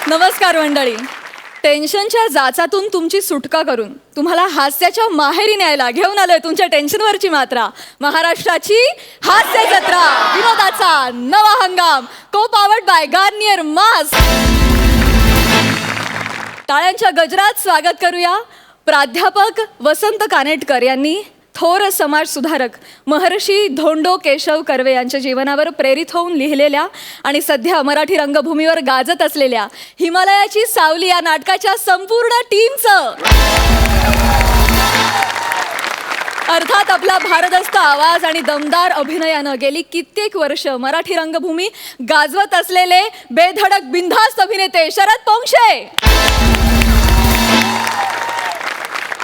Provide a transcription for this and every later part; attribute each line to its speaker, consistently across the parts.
Speaker 1: नमस्कार मंडळी. टेन्शनच्या जाचातून तुमची सुटका करून तुम्हाला हास्याच्या माहेरी न्यायला घेऊन आलोय तुमच्या टेन्शनवरची मात्रा. महाराष्ट्राची हास्य जत्रा, विनोदाचा नवा हंगाम, को पावर्ड बाय गार्नियर मास्क. टाळ्यांच्या गजरात स्वागत करूया प्राध्यापक वसंत कानेटकर यांनी थोर समाज सुधारक महर्षी धोंडो केशव कर्वे यांच्या जीवनावर प्रेरित होऊन लिहिलेल्या आणि सध्या मराठी रंगभूमीवर गाजत असलेल्या हिमालयाची सावली या नाटकाच्या संपूर्ण टीमचं, अर्थात आपला भारदस्त आवाज आणि दमदार अभिनयानं गेली कित्येक वर्ष मराठी रंगभूमी गाजवत असलेले बेधडक बिनधास्त अभिनेते शरद पोंक्षे.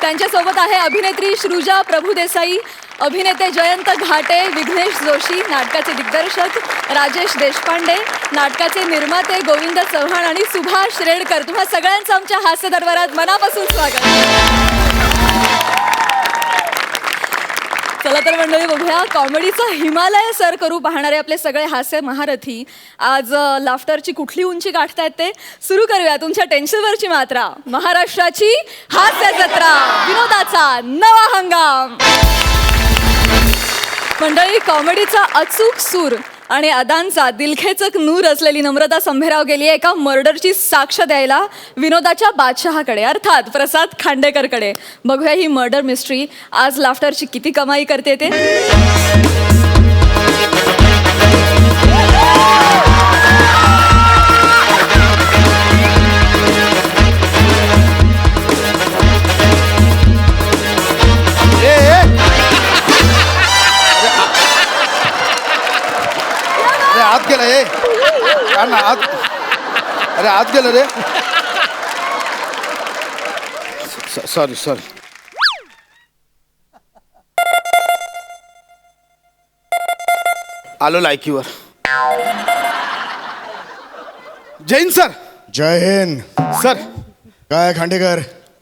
Speaker 1: त्यांच्यासोबत आहे अभिनेत्री श्रुजा प्रभुदेसाई, अभिनेते जयंत घाटे, विघ्नेश जोशी, नाटकाचे दिग्दर्शक राजेश देशपांडे, नाटकाचे निर्माते गोविंद चव्हाण आणि सुभाष रेडकर. तुम्हा सगळ्यांचं आमच्या हास्य दरबारात मनापासून स्वागत. चला तर मंडळी बघूया कॉमेडीचा हिमालय सर करू पाहणारे आपले सगळे हास्य महारथी आज लाफ्टरची कुठली उंची गाठतायत ते. सुरू करूया तुमच्या टेन्शनवरची मात्रा. महाराष्ट्राची हास्य जत्रा, विनोदाचा नवा हंगाम. मंडळी, कॉमेडीचा अचूक सूर आणि अदांचा दिलखेचक नूर असलेली नम्रता संभेराव गेली आहे एका मर्डरची साक्ष द्यायला विनोदाच्या बादशहाकडे, अर्थात प्रसाद खांडेकरकडे. बघूया ही मर्डर मिस्ट्री आज लाफ्टरची किती कमाई करते ते.
Speaker 2: आत गेला रे. अरे आत गेलं रे. सॉरी. आलो लायकीवर. जैन सर.
Speaker 3: जय हिंद
Speaker 2: सर.
Speaker 3: काय खांडेकर,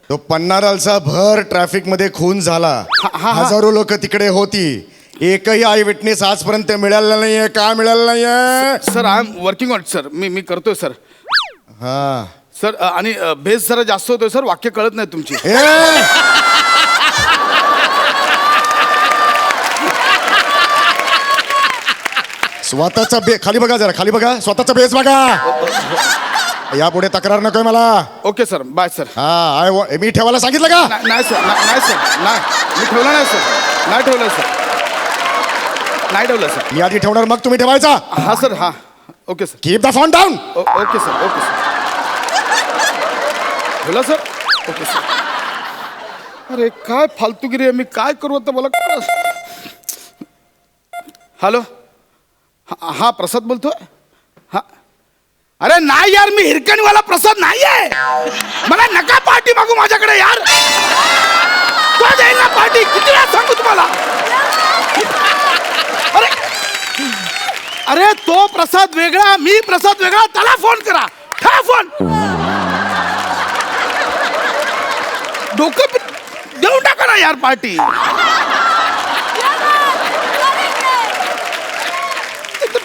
Speaker 3: तो पन्नारालचा भर ट्रॅफिक मध्ये खून झाला. हजारो लोक तिकडे होती. एकही आय विटनेस आजपर्यंत मिळाला नाहीये. का मिळाला नाहीये?
Speaker 2: Sir I am working on sir. मी करतोय सर.
Speaker 3: हा
Speaker 2: सर आणि बेस जरा जास्त होतोय सर. वाक्य कळत नाही तुमची.
Speaker 3: स्वतःचा खाली बघा, जरा खाली बघा, स्वतःचा बेस बघा. यापुढे तक्रार नकोय मला.
Speaker 2: Okay sir. Bye sir.
Speaker 3: हा मी ठेवायला सांगितलं का?
Speaker 2: नाही सर. नाही सर. नाही, मी ठेवलं नाही सर. नाही ठेवलं सर. नाही ठेवलं सर.
Speaker 3: मी आधी ठेवणार मग तुम्ही ठेवायचा.
Speaker 2: हा सर. हा okay sir.
Speaker 3: Keep the phone down.
Speaker 2: Okay sir. Okay sir. ठेवलं सर. Okay sir. अरे काय फालतूगिरी आहे. मी काय करू आता मला. हॅलो. हा प्रसाद बोलतोय. हा अरे नाही यार, मी हिरकणीवाला प्रसाद नाही आहे. मला नका पार्टी मागू माझ्याकडे यार. तो जाईल ना पार्टी. किती वेळा सांगू तुम्हाला. अरे अरे तो प्रसाद वेगळा, मी प्रसाद वेगळा. त्याला फोन करा. ठेवा फोन. डोकं देऊन टाका ना यार पार्टी.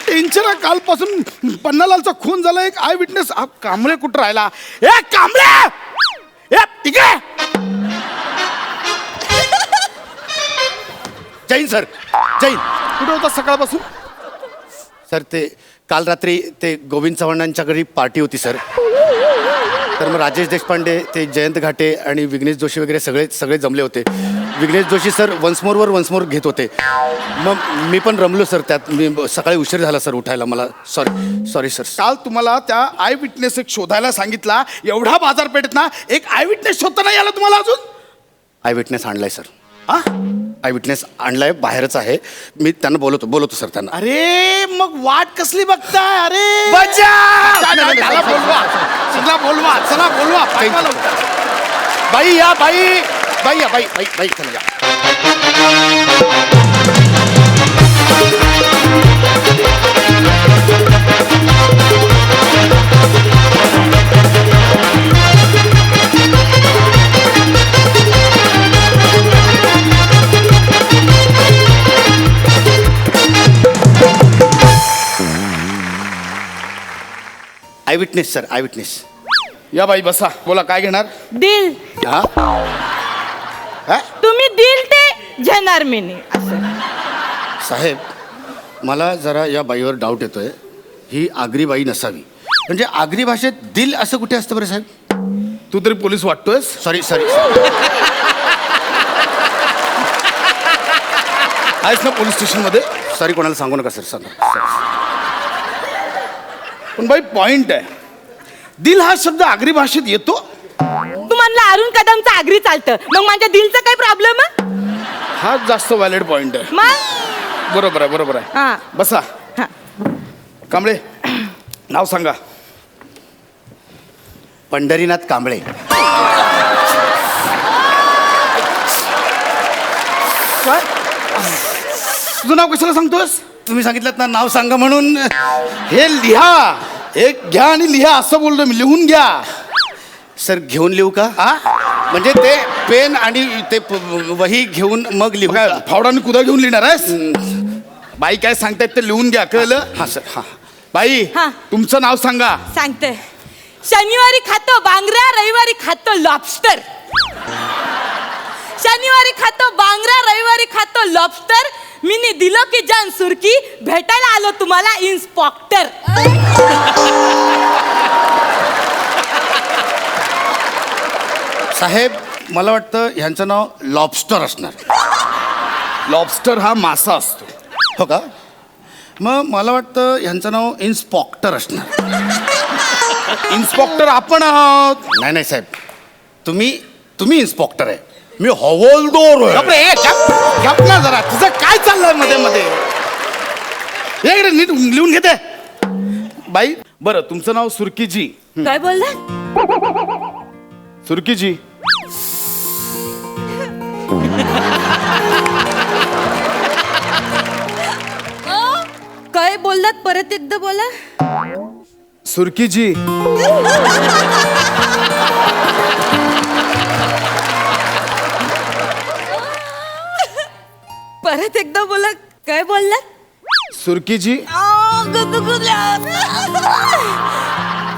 Speaker 2: टेन्शन आहे कालपासून. पन्नालालचा खून झाला. एक आय विटनेस. कांबळे कुठं राहिला? ए कांबळे, ए ठीक आहे.
Speaker 4: जैन सर. जैन
Speaker 2: कुठे होता सकाळपासून?
Speaker 4: सर, ते काल रात्री ते गोविंद चव्हाणांच्या घरी पार्टी होती सर. तर मग राजेश देशपांडे, ते जयंत घाटे आणि विघ्नेश जोशी वगैरे सगळे जमले होते. Vighnesh Joshi sir once more घेत होते. मग मी पण रमलो सर त्यात. मी सकाळी उशीर झाला सर उठायला मला. Sorry sir.
Speaker 2: काल तुम्हाला त्या आय विटनेस एक शोधायला सांगितला. एवढा बाजारपेठेत ना एक आय विटनेस शोधता नाही आला तुम्हाला अजून?
Speaker 4: आय विटनेस आणलाय सर.
Speaker 2: हा
Speaker 4: आय विटनेस आणलाय, बाहेरच आहे. मी त्यांना बोलवतो सर त्यांना.
Speaker 2: अरे मग वाट कसली बघताय? अरे बोलवा. चला बोलवा.
Speaker 4: बाई या. बाई चला या. I witness sir, I witness.
Speaker 2: या बाई बसा, बोला काय घेणार?
Speaker 5: दिल
Speaker 2: हा? हा?
Speaker 5: तुम्ही दिल ते घेणार मी नाही असं.
Speaker 4: साहेब मला जरा या बाईवर डाऊट येतोय. ही आगरी बाई नसावी. म्हणजे आगरी भाषेत दिल असं कुठे असतं बरं साहेब?
Speaker 2: तू तरी पोलीस वाटतोयस?
Speaker 4: Sorry sorry.
Speaker 2: आहेस ना पोलीस स्टेशन मध्ये?
Speaker 4: सॉरी, कोणाला सांगू नका सर. सांगा.
Speaker 2: पण बाई पॉइंट आहे, दिल हा शब्द आगरी भाषेत येतो.
Speaker 5: तू म्हणला अरुण कदमचं आगरी चालतं, मग माझ्या दिलचा काय प्रॉब्लेम?
Speaker 2: हा जास्त व्हॅलिड पॉइंट आहे.
Speaker 5: मग
Speaker 2: बरोबर आहे, बरोबर आहे.
Speaker 5: हा.
Speaker 2: बसा.
Speaker 5: हा.
Speaker 2: कांबळे नाव सांगा.
Speaker 4: पंढरीनाथ कांबळे.
Speaker 2: काय तुझं नाव कशाला सांगतोस?
Speaker 4: तुम्ही सांगितलं ना नाव सांगा म्हणून.
Speaker 2: हे लिहा, एक घ्या आणि लिहा असं बोललो मी. लिहून घ्या.
Speaker 4: सर घेऊन लिहू का? म्हणजे ते पेन आणि ते वही घेऊन मग लिहू
Speaker 2: काय
Speaker 4: का?
Speaker 2: फावडाने कुदा घेऊन लिहिणार आहेस? बाई काय सांगतायत ते लिहून घ्या, कळलं?
Speaker 4: हा सर. हा.
Speaker 2: बाई
Speaker 5: हा.
Speaker 2: तुमचं नाव सांगा.
Speaker 5: सांगते. शनिवारी खातो बांगड्या, रविवारी खातो लॉबस्टर. शनिवारी खातो बांगड्या, रविवारी खातो लॉबस्टर. मी दिलो की जान सुरकी, भेटायला आलो तुम्हाला इन्स्पेक्टर.
Speaker 4: साहेब मला वाटतं ह्यांचं नाव लॉबस्टर असणार.
Speaker 2: लॉबस्टर हा मासा असतो.
Speaker 4: हो का? मग मला वाटतं ह्यांचं नाव इन्स्पेक्टर असणार.
Speaker 2: इन्स्पेक्टर आपण आहोत.
Speaker 4: नाही नाही साहेब, तुम्ही इन्स्पेक्टर आहे, मी हवालदार आहे.
Speaker 2: बापरे, गप ना जरा. तुझं काय चाललंय मध्ये मध्ये? हे इकडे नीट लिहून घेते. बाई बरं, तुमचं नाव सुरकीजी.
Speaker 5: काय बोलला?
Speaker 2: सुरकीजी.
Speaker 5: काय बोललात? परत एकदा बोला.
Speaker 2: सुरकीजी.
Speaker 5: परत एकदा बोला. काय बोललात?
Speaker 2: सुरकीजी.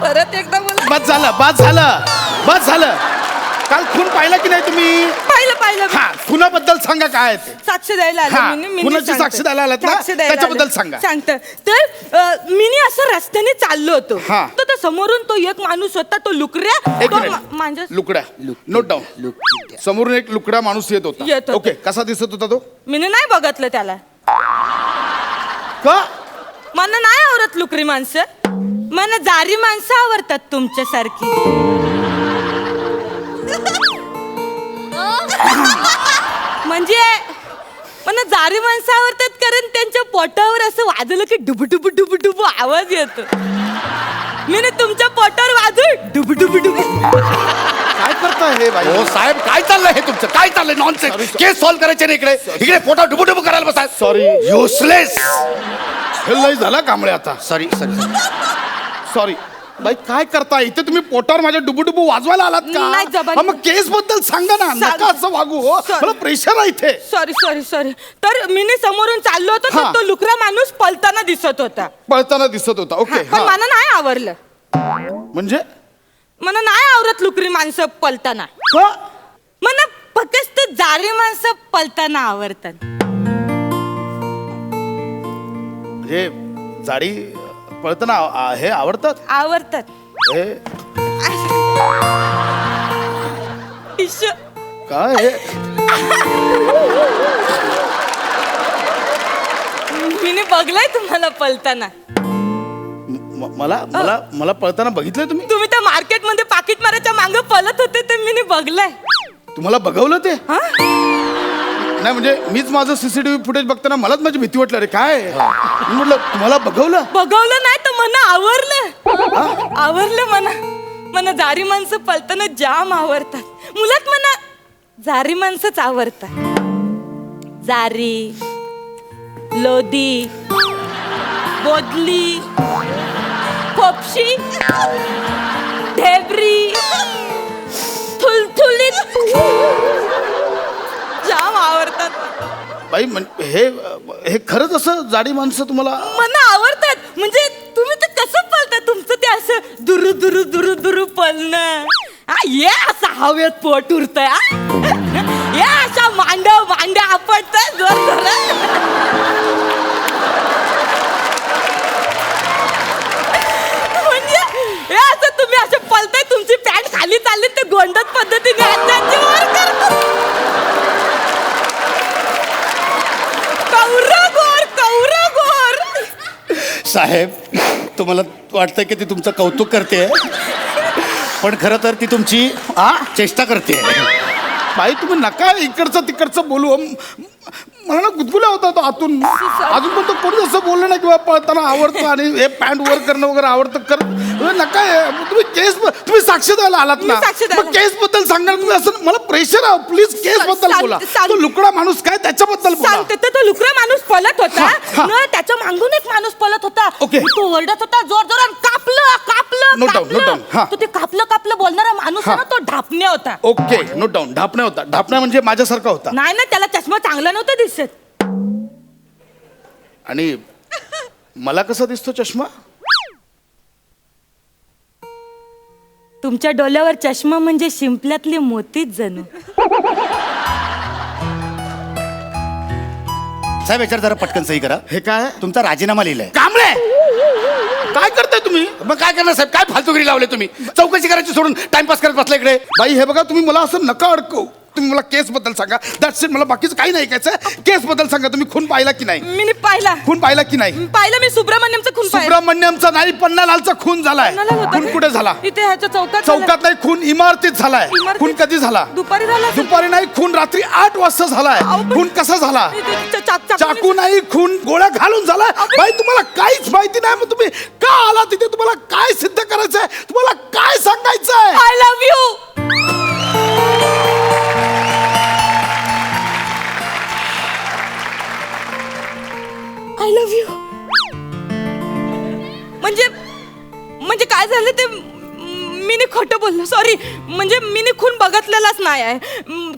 Speaker 5: परत एकदा बोला.
Speaker 2: बस झालं, बस झालं, बस झालं. काल खून पाहिला की नाही तुम्ही?
Speaker 5: पाहिलं.
Speaker 2: हा, खुनाबद्दल सांगा काय आहे ते.
Speaker 5: साक्ष द्यायला
Speaker 2: हा,
Speaker 5: आलो मी
Speaker 2: कुणाची
Speaker 5: सांगते.
Speaker 2: साक्ष द्यायला आलात ना?
Speaker 5: साक्ष द्यायला
Speaker 2: त्याच्याबद्दल
Speaker 5: आलो.
Speaker 2: सांगा.
Speaker 5: सांगते. तर मी असं रस्त्याने चाललो होतो.
Speaker 2: हा.
Speaker 5: तर त्या समोरून तो एक माणूस होता, तो लुकऱ्या.
Speaker 2: एक
Speaker 5: तो
Speaker 2: मिनिट.
Speaker 5: माझ्या
Speaker 2: लुकड्या नोट डाऊन. समोरून एक लुकड्या माणूस येत
Speaker 5: येत
Speaker 2: होता.
Speaker 5: होता.
Speaker 2: ओके, कसा दिसत होता तो?
Speaker 5: मी नाही बघितलं त्याला.
Speaker 2: का?
Speaker 5: मला नाही आवडत लुकरी माणसं. मला जारी माणसं आवडतात तुमच्यासारखी. म्हणजे मला जारी माणसं आवडतात, कारण त्यांच्या पोटावर असं वाजलं की डुबु डुबु डुबु डुबु आवाज येतो. मी ना तुमच्या पोटावर वाजू डुबु डुबु डुबु.
Speaker 2: काय करताय हे बाई?
Speaker 4: हो साहेब, काय चाललंय हे तुमचं? काय चाललंय? नॉनसेन्स. केस सॉल्व्ह करायचे ना इकडे. इकडे पोटा डुबुडुबू करायला बसा.
Speaker 2: Sorry.
Speaker 4: युसलेस.
Speaker 2: हे लय झाला कांबळे आता.
Speaker 4: सॉरी.
Speaker 2: सॉरी बाई, काय करताय इथे तुम्ही? पोटावर माझ्या डुबुडुबू वाजवायला आलात
Speaker 5: नाही,
Speaker 2: का?
Speaker 5: जबानी.
Speaker 2: हा, मग केस बद्दल सांगा ना. नका असं वागू हो.
Speaker 5: Sorry.
Speaker 2: मला प्रेशर आहे इथे.
Speaker 5: सॉरी. तर मी समोरून चाललो होतो,
Speaker 2: हा.
Speaker 5: तर तो लुकरा माणूस पलताना दिसत होता.
Speaker 2: पळताना दिसत होता. ओके.
Speaker 5: पण मला नाही आवडलं.
Speaker 2: म्हणजे
Speaker 5: मला नाही आवडत लुकरी माणसं पलताना.
Speaker 2: का?
Speaker 5: मला फक्त जारी माणसं पलताना आवडतात.
Speaker 2: म्हणजे जाडी पळताना हे आवडतात? हे
Speaker 5: इश्श.
Speaker 2: काय हे?
Speaker 5: मी बघलाय तुम्हाला पलताना.
Speaker 2: मला पळताना बघितलंय तुम्ही?
Speaker 5: तुम्ही त्या मार्केट मध्ये पाकिट मारायच्या मागे पळत होते, ते मी बघलाय.
Speaker 2: तुम्हाला बघवलं ते?
Speaker 5: हा?
Speaker 2: नाही म्हणजे मीच माझं सीसीटीव्ही फुटेज बघताना मलाच माझी भीती वाटली. अरे काय मी म्हटलं, तुम्हाला बघवलं?
Speaker 5: बघवलं नाही तर मला आवरलं मला जारी माणसं पलताना जाम आवडतात. मुलात मला जारी माणसंच आवडतात. जारी, लोदी, बोदली, फोपशी, ढेबरी, थुलथुलीत जाम आवडतात.
Speaker 2: बाई हे खरंच असं जाडी माणसं तुम्हाला?
Speaker 5: मला आवडतात. म्हणजे तुम्ही तर कसं पळता? तुमचं ते असं दुरु दुरु दुरु दुरु पळणं ये असं हवेत पोट उरतंय ये अशा मांड्या आपटतंय जोर जोरात. म्हणजे हे असं तुम्ही असे पळताय तुमची पॅन्ट खाली चालली ते गोंडत पद्धतीने हातांची वर करतात. कौर गोर
Speaker 4: साहेब तुम्हाला वाटतंय की ती तुमचं कौतुक करते पण खरं तर ती तुमची चेष्टा करते.
Speaker 2: बाई तुम्ही नका इकडचं तिकडचं बोलू. मला ना गुदगुला होता तो आतून. अजून पण तो कोणी असं बोललं नाही किंवा पळताना आवडतं आणि हे पॅन्ट वर करणं वगैरे आवडतं कर. नका तुम्ही केस तुम्ही साक्ष द्यायला आलात ना,
Speaker 5: मी साक्ष द्यायला.
Speaker 2: मग केस बद्दल सांगणार तुम्ही. असं मला प्रेशर आहे. प्लीज केस बद्दल बोला. तो लुकडा माणूस काय त्याच्याबद्दल बोला.
Speaker 5: सांगते तर तो लुकरा माणूस पळत होता
Speaker 2: हा.
Speaker 5: ना, त्याच्या मागून एक माणूस पळत होता.
Speaker 2: ओके.
Speaker 5: तो ओरडत होता जोर जोरात कापलं
Speaker 2: Note down, note down. हा.
Speaker 5: तो ते कापलं बोलणारा माणूस
Speaker 2: हा.
Speaker 5: आहे ना, तो ढापण्या होता.
Speaker 2: Okay note down. ढापण्या होता. ढापण्या म्हणजे माझ्यासारखा होता.
Speaker 5: नाही ना, त्याला चष्मा चांगला नव्हता दिसत.
Speaker 2: आणि मला कसा दिसतो चष्मा?
Speaker 5: तुमच्या डोल्यावर चष्मा म्हणजे शिंपल्यातले मोतीच जणू.
Speaker 4: साहेब याच्यावर जरा पटकन सही करा.
Speaker 2: हे काय
Speaker 4: तुमचा राजीनामा लिहिलाय.
Speaker 2: कांबळे काय करताय तुम्ही?
Speaker 4: मग काय करणार साहेब, काय फालतुगिरी लावले तुम्ही? चौकशी करायची सोडून टाइमपास करत बसला इकडे.
Speaker 2: बाई हे बघा तुम्ही मला असं नका अडकवू. तुम्ही मला केस बद्दल सांगा. That's it. मला बाकीचं काही नाही ऐकायचं. केस बद्दल सांगा. तुम्ही खून पाहिला की नाही?
Speaker 5: मी पाहिला
Speaker 2: खून पाहिला की नाही?
Speaker 5: मी सुब्रमण्यमचा खून पाहिला.
Speaker 2: सुब्रमण्यमचा नाही, पन्नालालचा खून झालाय.
Speaker 5: पन्नालाल होता
Speaker 2: खून
Speaker 5: का?
Speaker 2: कुठे झाला?
Speaker 5: इथे ह्याच्या चौकात झाला.
Speaker 2: चौकात नाही, खून इमारतीत झालाय.
Speaker 5: इमारतीत?
Speaker 2: खून कधी झाला?
Speaker 5: दुपारी झाला.
Speaker 2: दुपारी नाही, खून रात्री 8 वाजता झालाय.
Speaker 5: अहो, पण-
Speaker 2: खून कसा झाला?
Speaker 5: इथे चाकू-
Speaker 2: चाकू नाही, खून गोळ्या घालून झालाय. बाई तुम्हाला काहीच माहिती नाही. मग तुम्ही का आला तिथे? तुम्हाला काय सिद्ध करायचंय? तुम्हाला काय सांगायचंय?
Speaker 5: I love you. I love you. म्हणजे काय झालं ते मीने खोटं बोललो. सॉरी. म्हणजे मीने खून बघितलेलाच नाही आहे.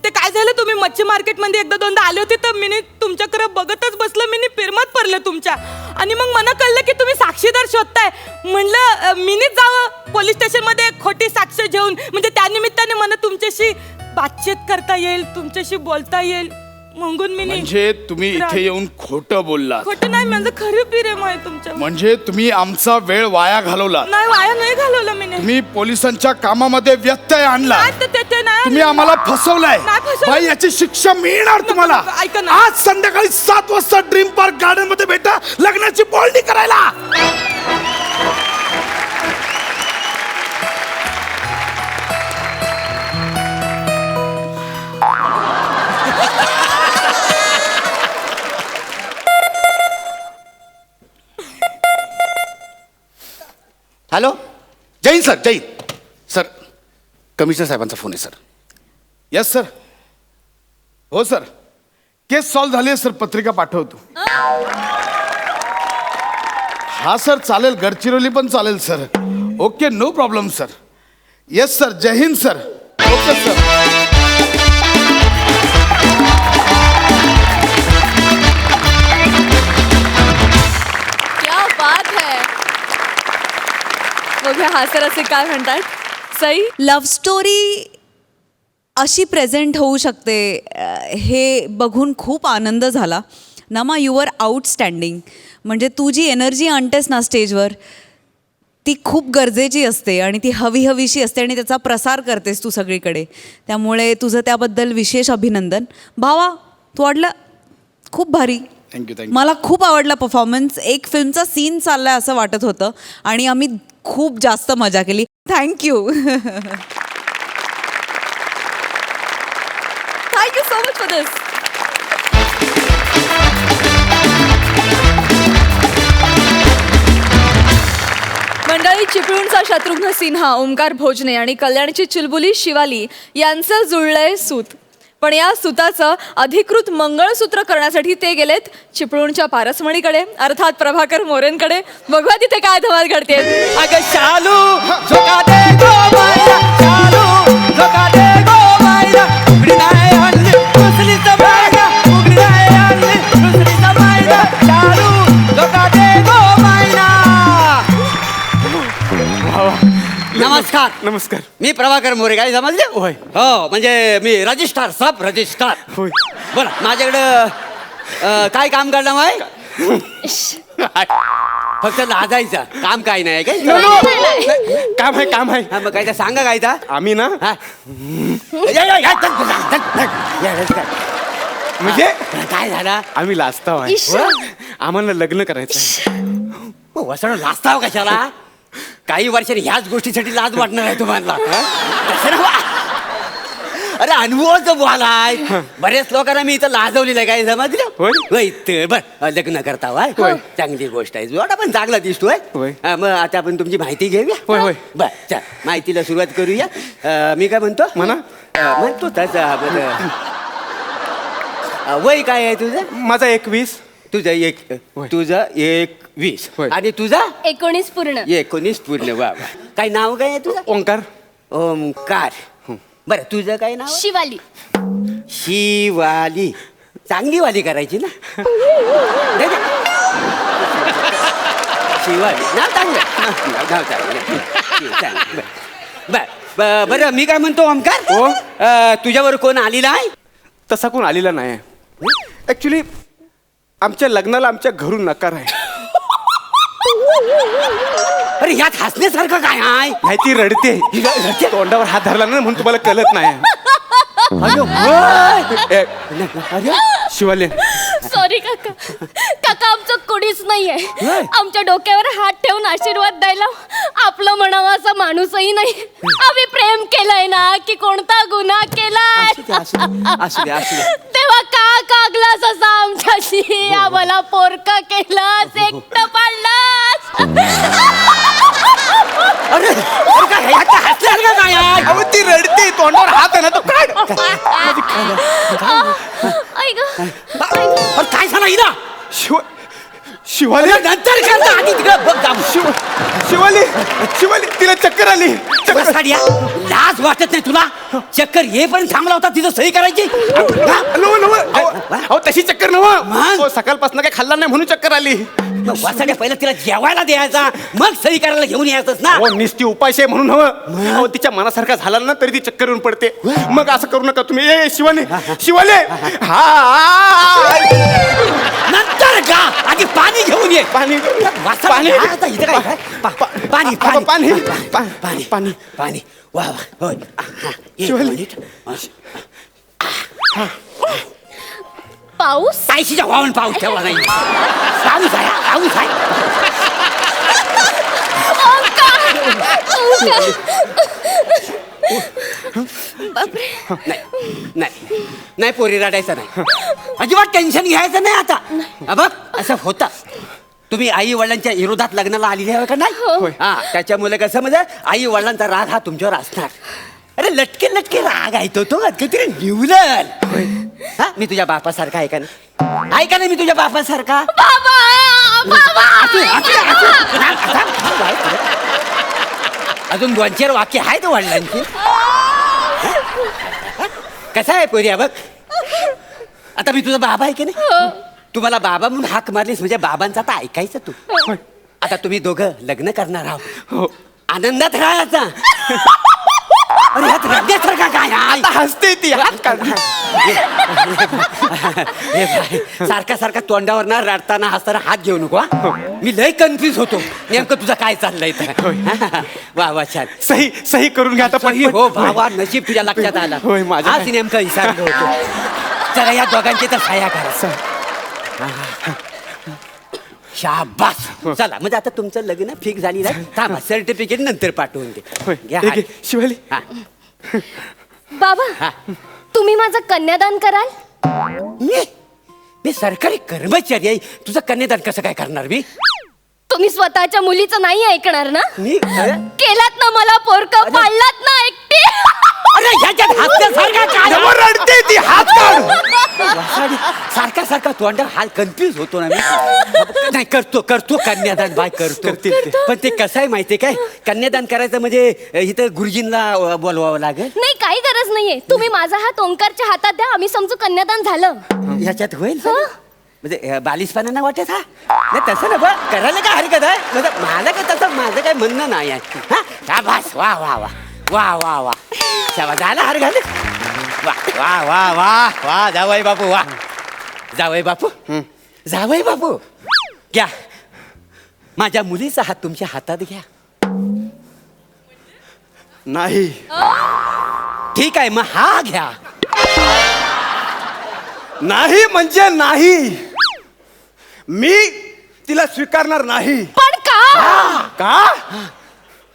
Speaker 5: ते काय झालं, तुम्ही मच्छी मार्केटमध्ये एकदा दोनदा आले होते तर मीने तुमच्याकडे बघतच बसलं. मीने पिरमत पडलं तुमच्या. आणि मग मला कळलं की तुम्ही साक्षीदार शोधताय. म्हणलं मीनेच जावं पोलीस स्टेशनमध्ये खोटी साक्ष घेऊन. म्हणजे त्यानिमित्ताने मला तुमच्याशी बातचीत करता येईल, तुमच्याशी बोलता येईल म्हणून मी.
Speaker 2: म्हणजे तुम्ही इथे येऊन खोटं बोललात?
Speaker 5: खोटं नाही, माझं खरं प्रेम आहे तुमच्या.
Speaker 2: म्हणजे तुम्ही आमचा वेळ वाया घालवला.
Speaker 5: नाही, वाया नाही घालवलं मी.
Speaker 2: तुम्ही पोलिसांच्या कामामध्ये व्यत्यय आणला.
Speaker 5: ते नाही.
Speaker 2: तुम्ही आम्हाला फसवलाय.
Speaker 5: नाही फसवलं.
Speaker 2: बाई याची शिक्षा मिळणार तुम्हाला.
Speaker 5: ऐका ना.
Speaker 2: आज संध्याकाळी 7 वाजता ड्रीम पार्क गार्डन मध्ये भेटा लग्नाची बोलणी करायला.
Speaker 4: हॅलो, जय Hind sir. Jai Hind sir. Commissioner साहेबांचा फोन आहे सर.
Speaker 2: Yes sir. हो सर, केस सॉल्व्ह झाली आहे सर. पत्रिका पाठवतो. हा सर चालेल. गडचिरोली पण चालेल sir. Okay no problem sir. Yes sir. Jai Hind sir. Okay sir.
Speaker 1: क्या बात है. बघूया हा सर असे काय म्हणतात. सई.
Speaker 6: लव्ह स्टोरी अशी प्रेझेंट होऊ शकते हे बघून खूप आनंद झाला. नमा यू आर आउटस्टँडिंग. म्हणजे तू जी एनर्जी आणतेस ना स्टेजवर ती खूप गरजेची असते आणि ती हवीशी असते आणि त्याचा प्रसार करतेस तू सगळीकडे. त्यामुळे तुझं त्याबद्दल विशेष अभिनंदन. भावा तू वाटलं खूप भारी.
Speaker 2: थँक्यू.
Speaker 6: मला खूप आवडला परफॉर्मन्स. एक फिल्मचा सीन चाललाय असं वाटत होतं आणि आम्ही खूप जास्त मजा केली. Thank you.
Speaker 1: Thank you so much for this. मंडळी, चिपळूणचा शत्रुघ्न सिन्हा, ओंकार भोजने आणि कल्याणची चुलबुली शिवाली यांचं जुळलंय सूत. पण या सुताचं अधिकृत मंगळसूत्र करण्यासाठी ते गेलेत चिपळूणच्या पारसमणीकडे, अर्थात प्रभाकर मोरेंकडे. बघूया तिथे काय धमाल घडते.
Speaker 7: अगं शालू झोका दे गो बायला, शालू झोका दे गो बायला, उघडी नाही आणली दुसरीच बायला, उघडी नाही आणली दुसरीच बायला, शालू झोका दे गो बायला.
Speaker 2: नमस्कार.
Speaker 7: मी प्रभाकर मोरे, काय समजले?
Speaker 2: होय.
Speaker 7: हो, म्हणजे मी रजिस्ट्रार, सब रजिस्ट्रार.
Speaker 2: होय.
Speaker 7: बोला, माझ्याकडं काय काम करणार माय? फक्त लाजायचं काम काय नाही काय?
Speaker 2: काम आहे काम आहे.
Speaker 7: हा, मग काय तर सांगा काय तर?
Speaker 2: आम्ही ना
Speaker 7: हा.
Speaker 2: म्हणजे
Speaker 7: काय झालं?
Speaker 2: आम्ही लाजताव आहे. आम्हाला लग्न करायचं.
Speaker 7: वसण लाजताव कशाला? काही वर्षांनी ह्याच गोष्टीसाठी लाज वाटणार आहे तुम्हाला. कसं ना? अरे अनुभवच बोलाय. बरेच लोकांना मी इथं लाजवलेलं आहे, काय समजलं?
Speaker 2: होय.
Speaker 7: होय, तर बर लग्न करता होय. चांगली गोष्ट आहे. जोडा पण चांगला दिसतोय.
Speaker 2: होय.
Speaker 7: हा, मग आता आपण तुमची माहिती घेऊया.
Speaker 2: होय, होय.
Speaker 7: बर चल, माहितीला सुरुवात करूया. मी काय म्हणतो?
Speaker 2: म्हणा.
Speaker 7: म्हणतो तसं. वय काय आहे तुझं?
Speaker 2: माझा 21.
Speaker 7: तुझं
Speaker 2: होय.
Speaker 7: तुझं 21.
Speaker 2: होय.
Speaker 7: आणि तुझा
Speaker 1: 19 पूर्ण.
Speaker 7: 19 पूर्ण. वा वा. काय नाव काय आहे तुझं?
Speaker 2: ओंकार.
Speaker 7: ओंकार. बरं, तुझं काय नाव?
Speaker 1: शिवाली.
Speaker 7: शिवाली. चांगली वाली करायची ना. नाही का? शिवाली नाव चांगलं. नाव चांगलं. बरं, मी काय म्हणतो ओंकार?
Speaker 2: हो.
Speaker 7: तुझ्यावर कोण आलेला आहे?
Speaker 2: तसा कोण आलेला नाही. ऍक्च्युली आमच्या लग्नाला आमच्या घरून नकार आहे.
Speaker 7: अरे यात हसण्यासारखं काय आहे?
Speaker 2: नाही, ती रडते. तोंडावर हात धरला ना म्हणून तुम्हाला कळत नाही.
Speaker 7: अरे होय.
Speaker 2: ए,
Speaker 7: अरे
Speaker 1: सॉरी
Speaker 2: शिवाले.
Speaker 1: काका. काका आमचं कोणीच नाहीये.
Speaker 7: नाही.
Speaker 1: आमच्या डोक्यावर हात ठेवून आशीर्वाद द्यायला आपलं म्हणावं असा माणूसही नाही. आम्ही प्रेम केलंय ना की कोणता गुन्हा केलाय?
Speaker 7: असू दे.
Speaker 1: तेव्हा का कागलास असा आमच्याशी? आम्हाला पोरका केलास, एकटं पाडलास.
Speaker 7: अरे काय हसल्यासारखं काय आहे?
Speaker 2: अहो, ती रडते. तोंडावर हात आहे ना, तो काढ.
Speaker 1: ऐक
Speaker 7: अरे काय झालं हिला?
Speaker 2: शिवाले.
Speaker 7: नंतर करता, आधी तिकडं बघ जाऊन.
Speaker 2: शिवाले तिला चक्कर आली.
Speaker 7: बस साडिया, लाज वाटत नाही तुला? चक्कर ये पण थांबला होता तिथं सही करायची.
Speaker 2: अहो, तशी चक्कर नव.
Speaker 7: मग?
Speaker 2: सकाळपासून काय खाल्ला नाही म्हणून चक्कर आली.
Speaker 7: वासाड्या पहिला तिला जेवायला द्यायचा, मग सही करायला घेऊन यायचंच ना.
Speaker 2: हो, निस्ती उपाय म्हणून हवं. अहो, तिच्या मनासारखा झाला ना तरी ती चक्कर येऊन पडते. मग असं करू नका तुम्ही. ए शिवाले. हा.
Speaker 7: नंतर का आधी पाणी घेऊन ये.
Speaker 2: पाणी.
Speaker 7: वासाड्या, आता इथं काय आहे? पाणी
Speaker 2: पाणी.
Speaker 7: पाणी. वा वा. होय. हा, एक
Speaker 2: शिवाली.
Speaker 7: मिनिट.
Speaker 1: पाऊस.
Speaker 7: ताईशीच्या वाहून पाऊस ठेवला नाही. पाऊस आहे. नाही पोरी रडायचं नाही. अजिबात टेन्शन घ्यायचं नाही आता. बघ असं होतं. तुम्ही आई वडिलांच्या विरोधात लग्नाला आलेली आहे का नाही? हा, त्याच्यामुळे कसं म्हणजे आई वडिलांचा राग हा तुमच्यावर असणार. अरे लटके राग आहे तो काहीतरी निवलल. हा, मी तुझ्या बापासारखा आहे का नाही? आहे का नाही मी तुझ्या बापासारखा? अजून 2-4 वाक्य आहेत वडिलांची. कसं आहे पोरिया बघ, आता मी तुझा बाबा आहे की नाही? तू मला बाबा म्हणून हाक मारलीस म्हणजे बाबांचा आता ऐकायचं तू. आता तुम्ही दोघं लग्न करणार आहोत. आनंदात राहायचा. अरे ह्यात रडण्यासारखा काय आहे?
Speaker 2: हसते ती. हात काढ.
Speaker 7: हे बाय, सारखा तोंडावर ना रडताना हसताना हात घेऊ नको हा? मी लय कन्फ्युज होतो नेमकं तुझं काय चाललंय तर. वा छान.
Speaker 2: सही करून घ्या आता.
Speaker 7: सही हो भावा, नशीब तुझ्या लक्षात आला.
Speaker 2: होय, माझ्या
Speaker 7: आज नेमकं विसरलो होतो. चला या दोघांची तर सह्या करा. शाबास. चला म्हणजे आता तुमचं लग्न फिक्स झाली ना. थांबा, सर्टिफिकेट नंतर पाठवून दे. घ्या हात.
Speaker 2: शिवाली.
Speaker 7: हा.
Speaker 1: बाबा, तुम्ही माझं कन्यादान कराल?
Speaker 7: मी सरकारी कर्मचारी आहे. तुझं कन्यादान कसं काय करणार मी?
Speaker 1: तुम्ही स्वतःच्या मुलीचं नाही ऐकणार ना?
Speaker 7: मी
Speaker 1: केलात ना मला पोरका, पाळलात ना एकटी.
Speaker 7: अरे ह्याच्यात हसण्यासारखा काय?
Speaker 2: रडते ती. हात काढ.
Speaker 7: वासाडी, सारखा तोंडावर हाल कन्फ्युज होतो ना मी. नाही करतो कन्यादान बाय करतो. पण ते कसं आहे माहितीये काय? कन्यादान करायचं म्हणजे इथं गुरुजींना बोलवावं लागेल.
Speaker 1: नाही, काही गरज नाहीये. तुम्ही माझा हात ओंकारच्या हातात द्या, आम्ही समजू कन्यादान झालं.
Speaker 7: ह्याच्यात होईल म्हणजे बालिशपणा नाही वाटत? हा नाही तसं ना बघ, करायला काय हरकत आहे? म्हणजे मला काय तसं माझं काय म्हणणं नाही आहे. हा शाबास. वा वा वा वा शाबास झाला हार घाल वा वा वा वा वा जावई बापू वा जावई बापू जावई बापू घ्या माझ्या मुलीचा हात तुमच्या हातात घ्या
Speaker 4: नाही
Speaker 7: ठीक आहे मग हा घ्या
Speaker 4: नाही म्हणजे नाही मी तिला स्वीकारणार नाही
Speaker 1: पण का
Speaker 4: का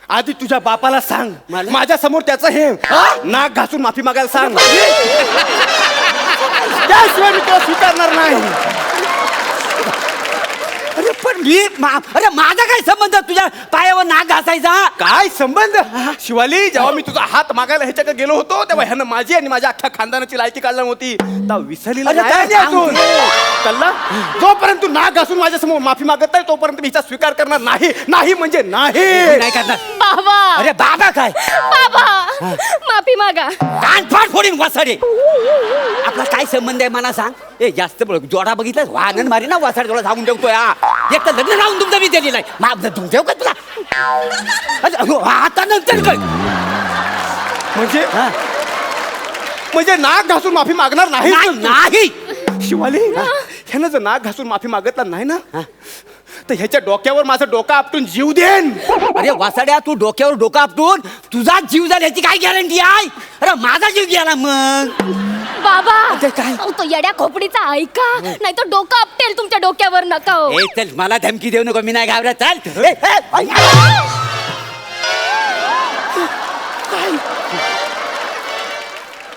Speaker 4: आधी तुझ्या बापाला सांग
Speaker 7: मला?
Speaker 4: माझ्या समोर त्याचं हे नाक घासून माफी मागायला सांग त्याशिवाय मी तुला स्वीकारणार नाही
Speaker 7: अरे पण मी अरे माझा काय संबंध तुझ्या पायावर नाक घासायचा
Speaker 4: काय संबंध शिवाली जेव्हा मी तुझा हात मागायला ह्याच्याकडे गेलो होतो तेव्हा ह्यानं माझी आणि माझ्या अख्ख्या खानदानाची लायकी काढली होती तेव्हा विसरलेला
Speaker 7: अरे
Speaker 4: नाही
Speaker 7: काय
Speaker 4: आणि अजून कल्ला जोपर्यंत तू नाक घासून माझ्या समोर माफी मागत नाही तोपर्यंत मी हिचा स्वीकार करणार नाही नाही म्हणजे नाही
Speaker 7: नाही करणार
Speaker 1: बाबा
Speaker 7: अरे बाबा काय
Speaker 1: बाबा माफी मागा
Speaker 7: कानफाट फोडीन वासाडे आपला काय संबंध आहे मला सांग ए जास्त जोडा बघितला वाहन मारी ना वासाडे जोडा सांगून ठेवतोय एक तर लग्न राहून तुमचं मी दिली नाही तुमच्या का तुला आता नंतर काय
Speaker 4: म्हणजे
Speaker 7: हा.
Speaker 4: म्हणजे नाक घासून माफी मागणार नाही
Speaker 7: नाही, नाही
Speaker 4: शिवाली ह्यानं जर नाक घासून माफी मागितला नाही ना तर ह्याच्या डोक्यावर माझं डोकं आपटून जीव देन
Speaker 7: अरे वासाड्या तू डोक्यावर डोकं आपटून तुझा जीव झाला याची काय गॅरंटी आहे अरे माझा जीव गेला मग
Speaker 1: बाबा
Speaker 7: ते काय?
Speaker 1: अहो, तो येड्या खोपडीचा ऐका नाही तर डोकं आपटेल तुमच्या डोक्यावर नका हो.
Speaker 7: ए चल मला धमकी देऊ नको मी नाही घाबरत चल ए, ए, ऐ.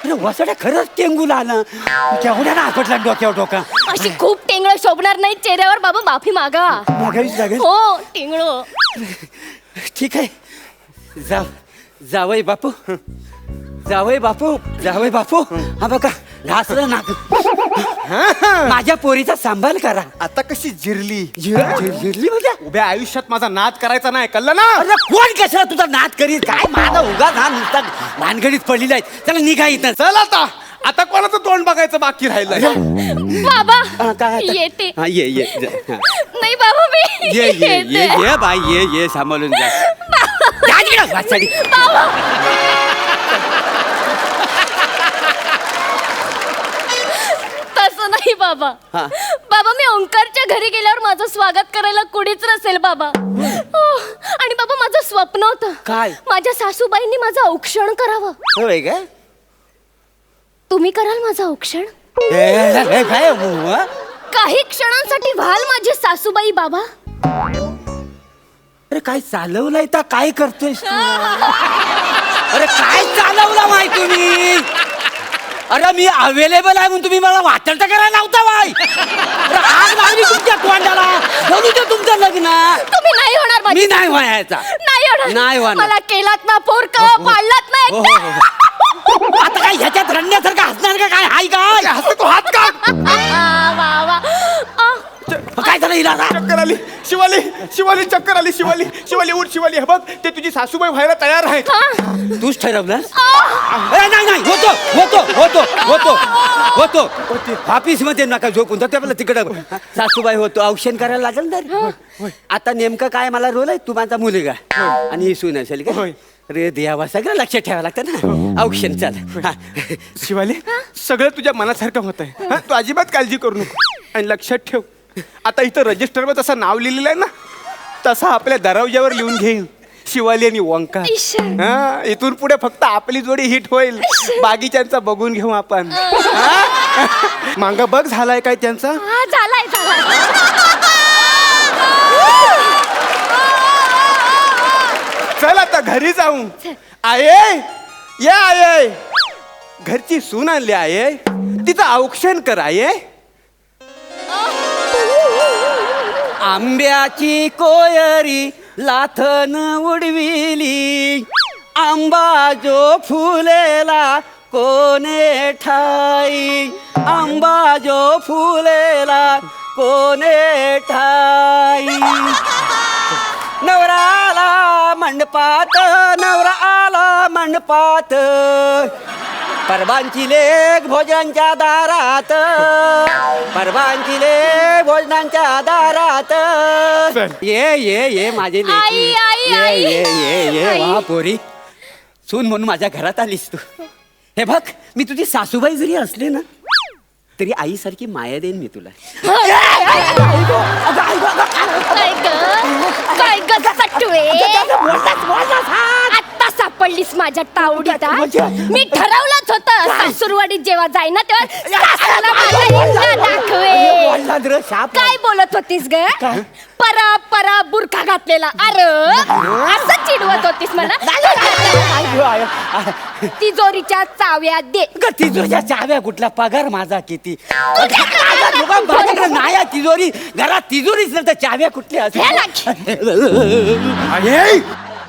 Speaker 7: अरे वासाड्या खरंच टेंगूला आलं केवढ्या ना आपटला डोक्यावर डोका
Speaker 1: अशी खूप टेंगळ शोभणार नाही चेहऱ्यावर बाबा माफी मागा
Speaker 7: मागावीच लागेल
Speaker 1: हो टेंगळ
Speaker 7: ठीक आहे जावई बापू जावई बापू हा बघा घासलं नाक माझ्या पोरीचा सांभाळ करा
Speaker 4: आता कशी जिरली
Speaker 7: जिरली म्हणजे
Speaker 4: उभ्या आयुष्यात माझा नाद करायचा नाही कळलं ना
Speaker 7: अरे कोण कशाला तुझा नाद करीत काय माझा उगा हा नुसता भानगडीत पडलेला आहे चला निघा इथं
Speaker 4: चल आता कोणाचं तोंड बघायचं बाकी राहिलं
Speaker 1: बाबा
Speaker 7: काय आता?
Speaker 1: येते
Speaker 7: हा, ये हा.
Speaker 1: नाही बाबा मी
Speaker 7: ये ये ये
Speaker 1: येते.
Speaker 7: ये बाई ये सांभाळून जा जा तिकडं, वाचाडी.
Speaker 1: तसं नाही बाबा
Speaker 7: हा.
Speaker 1: बाबा मी ओंकारच्या घरी गेल्यावर माझं स्वागत करायला कुणीच नसेल बाबा आणि बाबा माझं स्वप्न होतं
Speaker 7: काय?
Speaker 1: माझ्या सासूबाईंनी माझं औक्षण करावं
Speaker 7: होय का
Speaker 1: तुम्ही कराल माझं औक्षण
Speaker 7: काय बुवा?
Speaker 1: काही क्षणांसाठी व्हाल माझी सासूबाई बाबा
Speaker 7: अरे काय चालवलंय तर काय करतोय अरे काय चालवला माय तुम्ही अरे मी अवेलेबल आहे म्हणून तुम्ही मला वाटण करायला लावता बाय अरे आज लागली तुमच्या तोंडाला बोलू दे तुमचं लग्न
Speaker 1: तुम्ही नाही होणार माझी
Speaker 7: मी नाही व्हायचा
Speaker 1: नाही होणार
Speaker 7: नाही होणार.
Speaker 1: मला केलात ना पोरक पाडलात ना
Speaker 7: हो, हो, हो. आता काय ह्याच्यात रडण्यासारखं हसणार का काय हाय काय
Speaker 4: हसतो तो हात का
Speaker 1: वा वा
Speaker 7: काय झालं हिला आता?
Speaker 4: चक्कर आली शिवाली चक्कर आली शिवाली उठ शिवाली हे बघ ते तुझी सासूबाई व्हायला तयार आहेत
Speaker 7: तूच ठरवलं नाही होतो ऑफिस मध्ये नका झोपून जातो आपल्याला तिकडं सासूबाई होतो औक्षण करायला लागेल तर आता नेमकं काय मला रोल आहे तू माझा मुलगा आणि ही सून असेल का
Speaker 4: होय.
Speaker 7: अरे देवा सगळं लक्षात ठेवावं लागतं ना औक्षण चाल हा.
Speaker 4: शिवाली सगळं तुझ्या मनासारखं होत आहे तू अजिबात काळजी करू नको आणि लक्षात ठेव आता इथं रजिस्टरवर तसं नाव लिहिलेलं आहे ना तसं आपल्या दरवाज्यावर लिहून घेईन शिवाली आणि ओंकार हा इथून पुढे फक्त आपली जोडी हिट होईल बाकीच्यांचा बघून घेऊ आपण मांग बघ झालाय काय त्यांचा
Speaker 1: हा झालाय
Speaker 4: चल आता घरी जाऊ आये घरची सून आणली आहे तिचं औक्षण कर आये
Speaker 7: आंब्याची कोयरी लाथन उडविली आंबा जो फुलेला कोणे ठाई आंबा जो फुलेला कोणे ठाई नवरा आला मंडपात परवांची लेक भोजनांच्या दारात
Speaker 4: चल.
Speaker 7: ये माझे
Speaker 1: आई, आई, आई.
Speaker 7: ये वा पोरी सून म्हणून माझ्या घरात आलीस तू. हे बघ, मी तुझी सासूबाई जरी असले ना तरी आईसारखी माया देईन मी तुला.
Speaker 8: काय ग सटवे आत्ता सापडलीस माझ्या तावडीत हा? मी ठरवलंच होतं सासूरवाडीत जेव्हा जाईन ना तेव्हा सासूला माझा हिंडा दाखवे. काय बोलत होतीस ग? परा परा बुरखा घातलेला अरे असं चिडवत होतीस मला. तिजोरीच्या चाव्या दे.
Speaker 7: तिजोरीच्या चाव्या कुठला? पगार माझा किती? नाही तिजोरी घरात, तिजोरीच नाही तर चाव्या कुठल्या?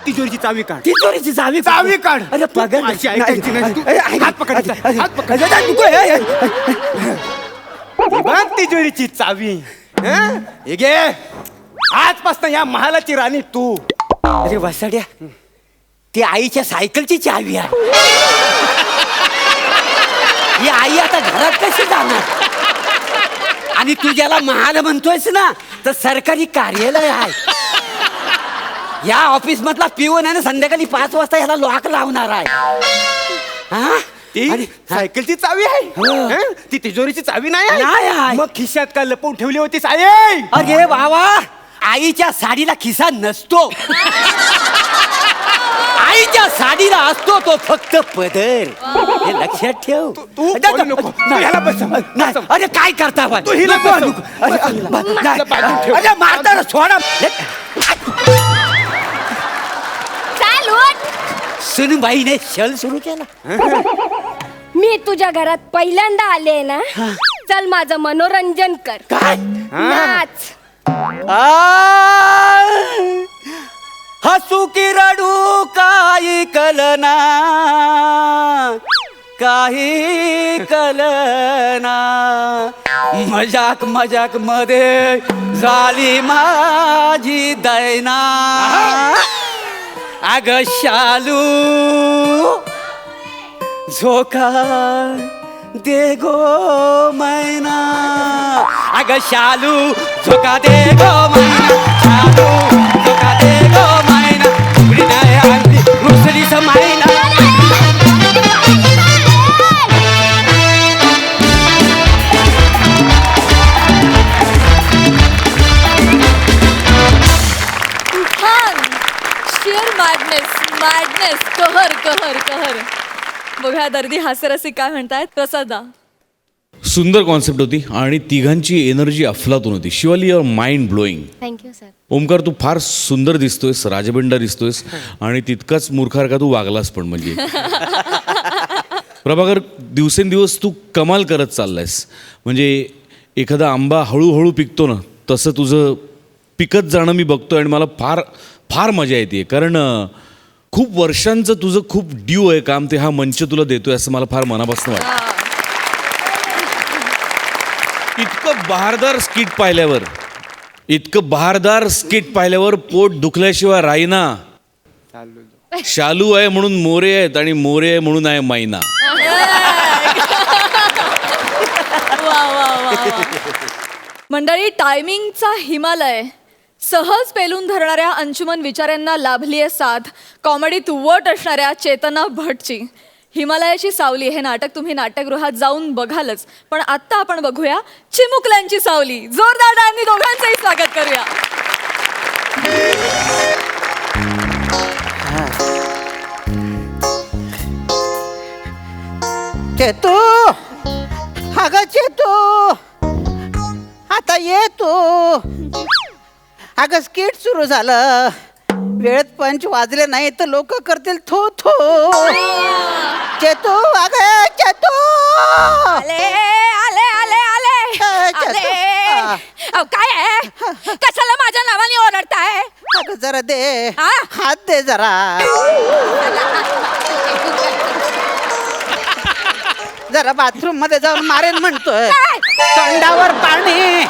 Speaker 7: तिजोरीची चावी काढ. तिजोरीची चावी
Speaker 2: चावी काढ.
Speaker 7: अरे पगार
Speaker 2: अशी ऐकायची नाही तू. हात पकडायचा, हात
Speaker 7: बघ तिजोरीची चावी. हे घे, आजपासून या महालाची राणी तू. अरे वसाड्या, ती आईच्या सायकलची चावी आहे. ही आई आता घरात कशी जाणार? आणि तू ज्याला महाल म्हणतोयस ना तर सरकारी कार्यालय आहे. या ऑफिस मधला पिऊन आहे ना संध्याकाळी 5 वाजता याला लॉक लावणार आहे. हा?
Speaker 9: ती सायकलची चावी आहे. हं? ती तिजोरीची चावी नाही
Speaker 7: नाही आहे.
Speaker 9: आहे. मग खिशात का लपवून ठेवली होती आई?
Speaker 7: अरे बाबा, आईच्या साडीला खिसा नसतो. आईच्या साडीला असतो तो फक्त पदर. हे लक्षात ठेव.
Speaker 9: तू बोलू नको. तू ह्याला बसव.
Speaker 7: नाही. अरे काय करता बा?
Speaker 9: तू हिला
Speaker 7: नको,
Speaker 9: बसव.
Speaker 7: नको. अरे, नाही.
Speaker 9: बाजूला ठेव.
Speaker 7: अरे मारता सोडा.
Speaker 8: चाल उठ.
Speaker 7: सुनबाईने छल सुरू केला.
Speaker 8: मी तुझ्या घरात पहिल्यांदा आले ना. चल माझं मनोरंजन कर.
Speaker 7: काय?
Speaker 8: नाच.
Speaker 7: हसू की रडू काही कलना, काही कलना. मजाक मजाक मध्ये झाली माझी दैना. अग शालू झोका दे गो मैना. अग शालू झोका दे गो मैना. शालू झोका दे गो मैना. उघडी नाही आणली रुसलीच मैना.
Speaker 1: शिअर मॅडनेस कहर कहर कहर. बघा दर्दी हास्यरसिक काय म्हणतायत. प्रसादा,
Speaker 10: सुंदर कॉन्सेप्ट होती आणि तिघांची एनर्जी अफलातून होती. Shivali your mind blowing.
Speaker 8: Thank you sir.
Speaker 10: Omkar, तू फार सुंदर दिसतोयस, राजबिंडा दिसतोयस आणि तितकाच मूर्खारखा तू वागलास पण. म्हणजे प्रभाकर, दिवसेंदिवस तू कमाल करत चाललायस. म्हणजे एखादा आंबा हळूहळू पिकतो ना तसं तुझं पिकत जाणं मी बघतोय आणि मला फार फार मजा येते. कारण खूप वर्षांचं तुझं खूप ड्यू आहे काम, ते हा मंच तुला देतोय असं मला फार मनापासून वाटतं. इतकं बहारदार स्किट पाहिल्यावर पोट दुखल्याशिवाय राहीना. शालू आहे म्हणून मोरे आहेत आणि मोरे आहे म्हणून आहे मैना.
Speaker 1: मंडळी, टायमिंगचा हिमालय सहज पेलून धरणाऱ्या अंशुमन विचारांना लाभली आहे साथ कॉमेडीत वट असणाऱ्या चेतना भटची. हिमालयाची सावली हे नाटक तुम्ही नाट्यगृहात जाऊन बघालच, पण आत्ता आपण बघूया चिमुकल्यांची सावली. जोरदार टाळ्यांनी दोघांचंही स्वागत करूया.
Speaker 11: चेतू, अगं चेतू, आता ये तू. अगं स्किट सुरू झालं, वेळेत 5 वाजले नाही तर लोक करतील थो थो. चेतू, अगं चेतू.
Speaker 8: आले आले आले आले आले. काय आहे? कशाला माझ्या नावाने ओरडताय?
Speaker 11: अगं जरा दे,
Speaker 8: हा?
Speaker 11: हात दे जरा. जरा बाथरूम मध्ये जाऊन मारेन म्हणतोय. तोंडावर पाणी.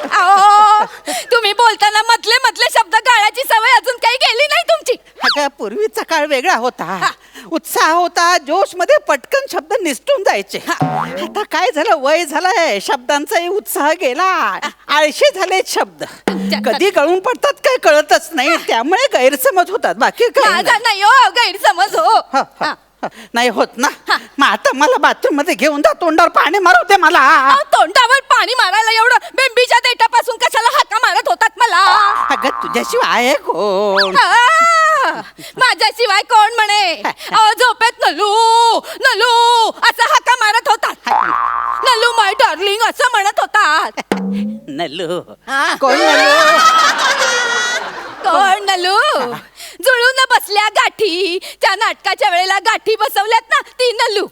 Speaker 8: अहो, तुम्ही बोलताना मधले शब्द गाळाची सवय अजून काही गेली नाही तुमची.
Speaker 11: अगं पूर्वीचा काळ वेगळा होता. उत्साह होता, जोश मध्ये पटकन शब्द निसटून जायचे. आता काय झालं, वय झालंय, शब्दांचाही उत्साह गेला, आळशी झाले शब्द. कधी गळून पडतात काय कळतच नाही, त्यामुळे गैरसमज होतात, बाकी काय
Speaker 5: माझा नाही हो गैरसमज हो.
Speaker 11: नाही होत ना. मग आता मला बाथरूम मध्ये घेऊन जा, तोंडावर पाणी मारवते मला.
Speaker 5: अहो, तोंडावर पाणी मारायला एवढं बेंबीच्या देठापासून कशाला हाका मारत होतात मला?
Speaker 11: अगं तुझ्याशिवाय आहे कोण?
Speaker 5: माझ्याशिवाय कोण म्हणे? अहो, झोपेत नलू नलू असं हाका मारत होतात. नलू माय डार्लिंग असं म्हणत होतात.
Speaker 11: नलू कोण नलू?
Speaker 5: कोण नलू? जुळून बसल्या गाठी, त्या नाटकाच्या वेळेला गाठी बसवल्यात ना, ती नलू.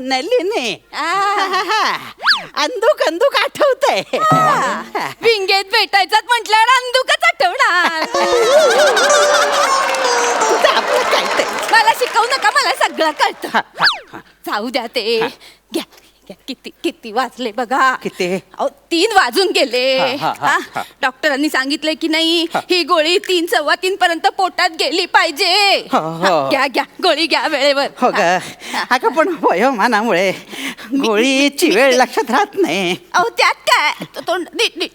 Speaker 11: नलिनी अंदूक अंदूक आठवतंय.
Speaker 5: विंगेत भेटायचं म्हटल्यावर अंदुकच आठवणार.
Speaker 11: आपलं काय ते
Speaker 5: मला शिकवू नका, मला सगळं कळतं. जाऊ द्या ते. घ्या घ्या. किती किती वाजले बघा.
Speaker 11: किती?
Speaker 5: अहो 3 वाजून गेले. डॉक्टरांनी सांगितले की नाही, ही गोळी 3 सव्वा 3 पर्यंत पोटात गेली पाहिजे. घ्या घ्या गोळी घ्या वेळेवर.
Speaker 11: हो ग. अगं पण वयोमानामुळे गोळीची वेळ लक्षात राहत नाही.
Speaker 5: अहो त्यात काय, तोंड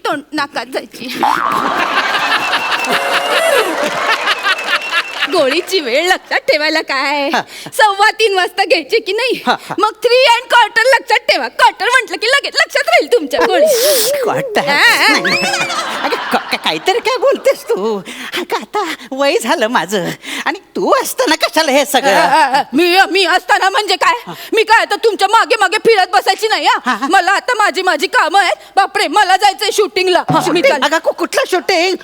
Speaker 5: तोंड नाकात जायची. गोळीची वेळ लक्षात ठेवायला काय, 2:15 वाजता घ्यायची की नाही, मग 3¼ लक्षात ठेवा. क्वार्टर म्हटलं की लगेच लक्षात राहील तुमच्या गोळी.
Speaker 11: काहीतरी काय बोलतेस तू? अगं आता वय झालं माझं, आणि तू असताना कशाला हे सगळं?
Speaker 5: मी असताना म्हणजे काय? मी काय आता तुमच्या मागे मागे फिरत बसायची नाही. मला आता माझी कामं आहेत. बापरे, मला जायचंय शूटिंगला.
Speaker 11: अगं कुठलं शूटिंग?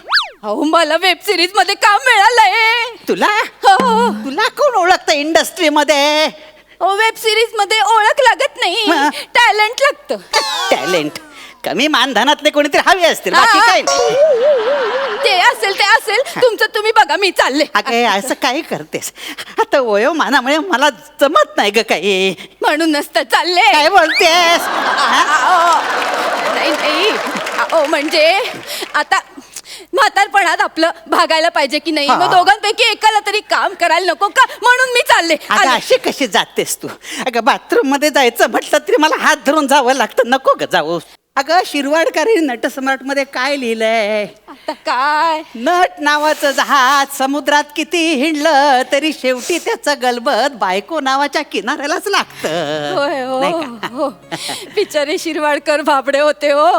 Speaker 5: अहो मला वेब सिरीज मध्ये काम मिळालंय.
Speaker 11: तुला तुला कोण ओळखतं इंडस्ट्रीमध्ये?
Speaker 5: वेब सिरीज मध्ये ओळख लागत नाही, टॅलेंट लागतं.
Speaker 11: टॅलेंट कमी मानधनातले कोणीतरी हवे असतील, बाकी काय नाही.
Speaker 5: ते असेल तुमचं तुम्ही बघा, मी चालले.
Speaker 11: अगे असं काही करतेस? आता वयोमानामुळे मला जमत नाही ग काही.
Speaker 5: म्हणूनच तर चालले.
Speaker 11: काय बोलतेस?
Speaker 5: नाही अहो म्हणजे आता म्हातारपणात आपलं भागायला पाहिजे की नाही, मग दोघांपैकी एकाला तरी काम करायला नको का, म्हणून मी चालले.
Speaker 11: अगं अशी कशी जातेस तू? अगं बाथरूम मध्ये जायचं म्हटलं तरी मला हात धरून जावं लागतं. नको ग जाऊ. अगं शिरवाडकरी नटसम्राट मध्ये काय लिहिलंय?
Speaker 5: आता काय?
Speaker 11: नट नावाचं जहाज समुद्रात किती हिंडलं तरी शेवटी त्याचं गलबत बायको नावाच्या किनाऱ्यालाच लागतं.
Speaker 5: होय
Speaker 11: नाही का?
Speaker 5: हो. बिचारे शिरवाडकर भाबडे होते हो.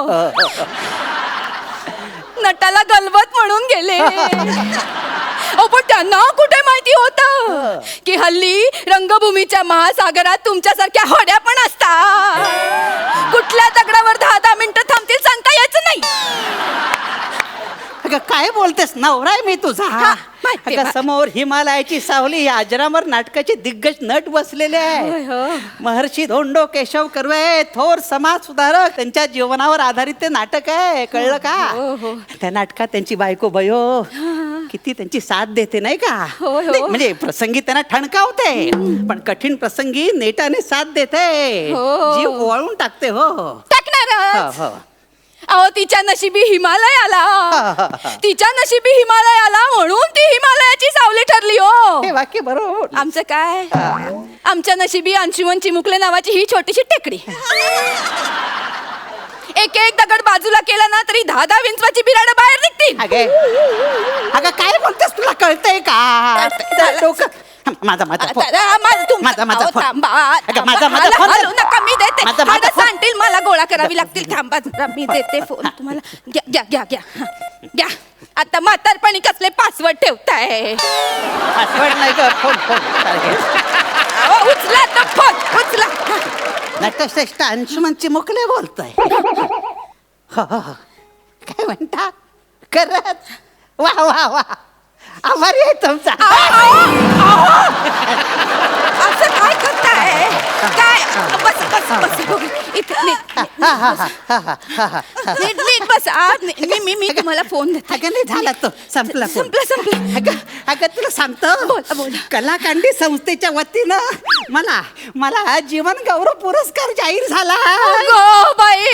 Speaker 5: नटाला गलबत म्हणून गेले. पण त्यांना कुठे माहिती होतं की हल्ली रंगभूमीच्या महासागरात तुमच्यासारख्या होड्या पण असतात. कुठल्या दगडावर 10 मिनिटं थांबतील सांगता यायचं नाही.
Speaker 11: अगं काय बोलतेस? नवरा आहे मी तुझा. अगं समोर हिमालयाची सावली या अजरामर नाटकाचे दिग्गज नट बसलेले आहे. महर्षी धोंडो केशव कर्वे, थोर समाज सुधारक, त्यांच्या जीवनावर आधारित ते नाटक आहे, कळलं का? त्या नाटकात त्यांची बायको बयो किती त्यांची साथ देते नाही का? नाही, म्हणजे प्रसंगी त्यांना ठणकावते, पण कठीण प्रसंगी नेटाने साथ देते, जीव ओवाळून टाकते. हो
Speaker 5: टाकणार. अहो तिच्या नशिबी हिमालय आला. तिच्या नशिबी हिमालय आला म्हणून ती हिमालयाची सावली ठरली. हो
Speaker 11: हे वाक्य बरोबर.
Speaker 5: आमचं काय? आमच्या नशिबी अंशुमन चिमुकले नावाची ही छोटीशी टेकडी. एक दगड बाजूला केला ना तरी 10 विंचवाची बिराड बाहेर निघतील.
Speaker 11: अगं काय बोलतेस? तुला कळतंय का? माझा
Speaker 5: सांगतील मला गोळा करावी लागतील. थांबा मी देते फोन तुम्हाला. घ्या. आता म्हातारपणी कसले पासवर्ड ठेवताय?
Speaker 11: पासवर्ड नाही का? फोन
Speaker 5: उचला तर फोन उचला.
Speaker 11: नटश्रेष्ठ अंशुमन चिमुकले बोलतोय. काय म्हणता? करत वा आभारी आहे तुमचा.
Speaker 5: असं काय करताय? काय बस इथे नीट बस. मी तुम्हाला फोन देते.
Speaker 11: अगं नाही झाला तो, संपला. अगं तुला सांगतो,
Speaker 5: बोला.
Speaker 11: कलाकांडी संस्थेच्या वतीनं मला जीवन गौरव पुरस्कार जाहीर झाला.
Speaker 5: गो बाई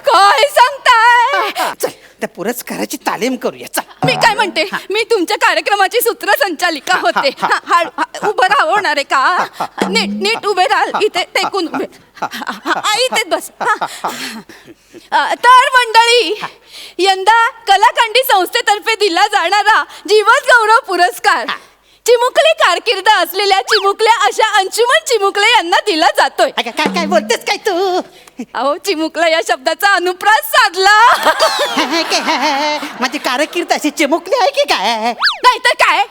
Speaker 5: काय सांगताय?
Speaker 11: चल त्या पुरस्काराची तालीम करूया चल.
Speaker 5: मी काय म्हणते मी तुमच्या कार्यक्रमाची सूत्रसंचालिका होते उभं राहणार आहे का नीट नीट उभे राहाल इथे टेकून उभे इथेच बस तर मंडळी यंदा कलाकांडी संस्थेतर्फे दिला जाणारा जीवन गौरव पुरस्कार चिमुकली कारकीर्द असलेल्या चिमुकल्या अशा अंशुमन चिमुकले यांना दिला जातोय.
Speaker 11: काय काय बोलतेस काय तू?
Speaker 5: अहो चिमुकला या शब्दाचा अनुप्रास साधला.
Speaker 11: माझी कारकीर्द अशी चिमुकली आहे की काय?
Speaker 5: नाहीतर काय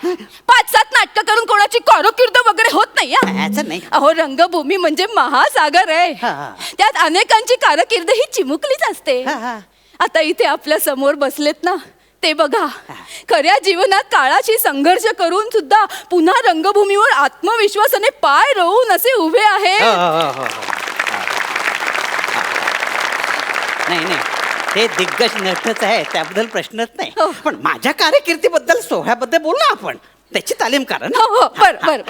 Speaker 5: 5-7 नाटकं करून कोणाची कारकीर्द वगैरे होत नाही
Speaker 11: असं नाही.
Speaker 5: अहो रंगभूमी म्हणजे महासागर आहे त्यात अनेकांची कारकीर्द ही चिमुकलीच असते. आता इथे आपल्या समोर बसलेत ना ते बघा खऱ्या जीवनात काळाशी संघर्ष करून सुद्धा पुन्हा रंगभूमीवर आत्मविश्वासाने पाय रोवून असे उभे आहेत.
Speaker 11: नाही हे दिग्गज नटच आहे त्याबद्दल प्रश्नच नाही
Speaker 5: हो.
Speaker 11: पण माझ्या कारकिर्दीबद्दल सोहळ्याबद्दल बोल ना आपण त्याची तालीम करा ना.
Speaker 5: हो बर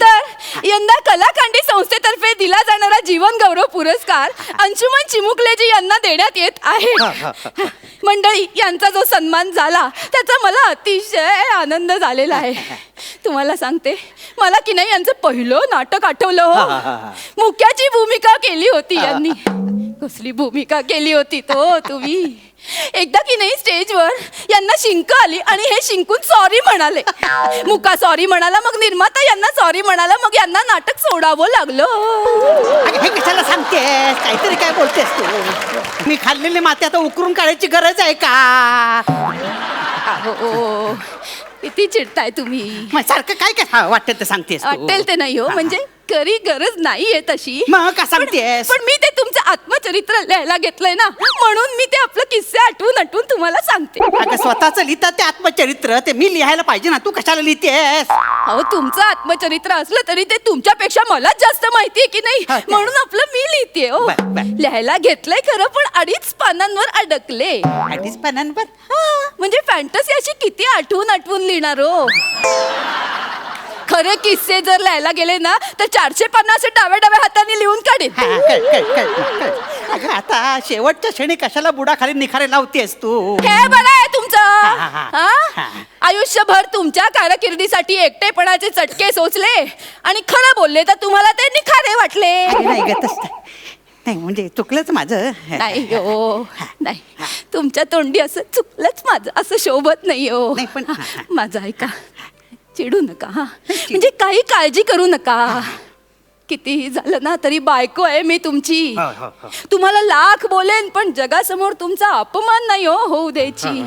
Speaker 5: तर यंदा कलाकांडी संस्थेतर्फे दिला जाणारा जीवन गौरव पुरस्कार अंशुमन चिमुकलेजी यांना देण्यात येत आहे. मंडळी यांचा जो सन्मान झाला त्याचा मला अतिशय आनंद झालेला आहे. तुम्हाला सांगते मला की नाही यांचं पहिलं नाटक आठवलं हो. मुख्याची भूमिका केली होती यांनी. कसली भूमिका केली होती तो तुम्ही. एकदा की नाही स्टेजवर यांना शिंक आली आणि हे शिंकून सॉरी म्हणाले. मुका सॉरी म्हणाला मग निर्माता यांना सॉरी म्हणाला मग यांना नाटक सोडावं लागलं.
Speaker 11: हे कशाला सांगतेस काहीतरी काय बोलतेस तू? मी खाल्लेली माती आता उकरून काढायची गरज आहे का?
Speaker 5: हो किती चिडताय तुम्ही.
Speaker 11: मग सारखं काय काय वाटतं ते सांगतेस तू?
Speaker 5: वाटेल ते नाही हो म्हणजे खरी गरज नाहीये तशी.
Speaker 11: मग का सांगतेस?
Speaker 5: पण मी ते तुमचं आत्मचरित्र लिहायला घेतलंय ना म्हणून मी ते आपलं किस्से आठवून तुम्हाला सांगते.
Speaker 11: अगं स्वतःच लिहितात ते आत्मचरित्र ते मी लिहायला पाहिजे ना तू कशाला लिहितेस?
Speaker 5: अहो तुमचं आत्मचरित्र असलं तरी ते तुमच्यापेक्षा मलाच जास्त माहितीये की नाही म्हणून आपलं मी लिहिते हो. लिहायला घेतलंय खरं पण 2.5 पानांवर अडकले.
Speaker 11: 2.5 पानांवर?
Speaker 5: म्हणजे फॅन्टसी अशी किती आठवून लिहिणार हो. खरे किस्से जर लिहायला गेले ना तर 400 पानं असे डाव्या हाताने लिहून काढेल.
Speaker 11: अगं आता शेवटच्या क्षणी कशाला बुडाखाली निखारे लावतेस तू?
Speaker 5: हे बरं आहे तुमचं. आयुष्यभर तुमच्या कारकिर्दीसाठी एकटेपणाचे चटके सोचले आणि खरं बोलले तर तुम्हाला ते निखारे वाटले.
Speaker 11: नाही ग तसं नाही म्हणजे चुकलंच माझं.
Speaker 5: नाही हो नाही तुमच्या तोंडी असं चुकलंच माझं असं शोभत नाही हो.
Speaker 11: नाही पण
Speaker 5: माझं ऐका चिडू नका म्हणजे काही काळजी करू नका. कितीही झालं ना तरी बायको आहे मी तुमची. तुम्हाला लाख बोलेन पण जगासमोर तुमचा अपमान नाही होऊ द्यायची.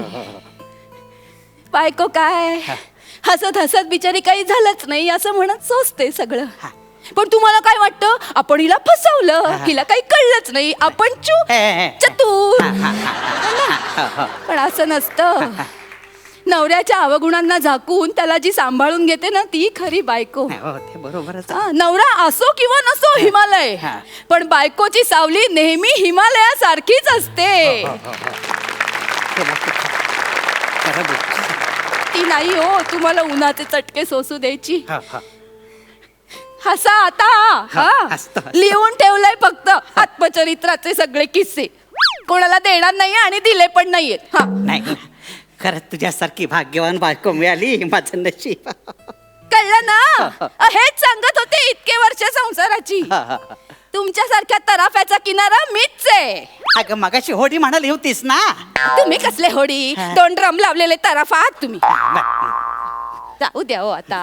Speaker 5: बायको काय हसत हसत बिचारी काही झालंच नाही असं म्हणत सोचते सगळं. पण तुम्हाला काय वाटतं आपण हिला फसवलं हिला काही कळलंच नाही आपण चतुर. पण असं नसतं. नवऱ्याच्या अवगुणांना झाकून त्याला जी सांभाळून घेते ना ती खरी बायको.
Speaker 11: बरोबरच.
Speaker 5: नवरा असो किंवा नसो हिमालय पण बायकोची सावली नेहमी हिमालयासारखीच असते. ती नाही हो तुम्हाला उन्हाचे चटके सोसू द्यायची. हसा आता लिहून ठेवलंय फक्त आत्मचरित्राचे सगळे किस्से. कोणाला देणार नाहीये आणि दिले पण नाहीयेत.
Speaker 11: नाही खरंच तुझ्यासारखी भाग्यवान बायको मिळाली माझं नशीब.
Speaker 5: कळलं ना हेच सांगत होते इतके वर्ष संसाराची. तुमच्यासारख्या तराफ्याचा किनारा मीच आहे.
Speaker 11: अगं मगाशी होडी म्हणाली होतीस ना.
Speaker 5: तुम्ही कसले होडी 2 ड्रम लावलेले तराफा आहात तुम्ही. जाऊ द्या हो आता.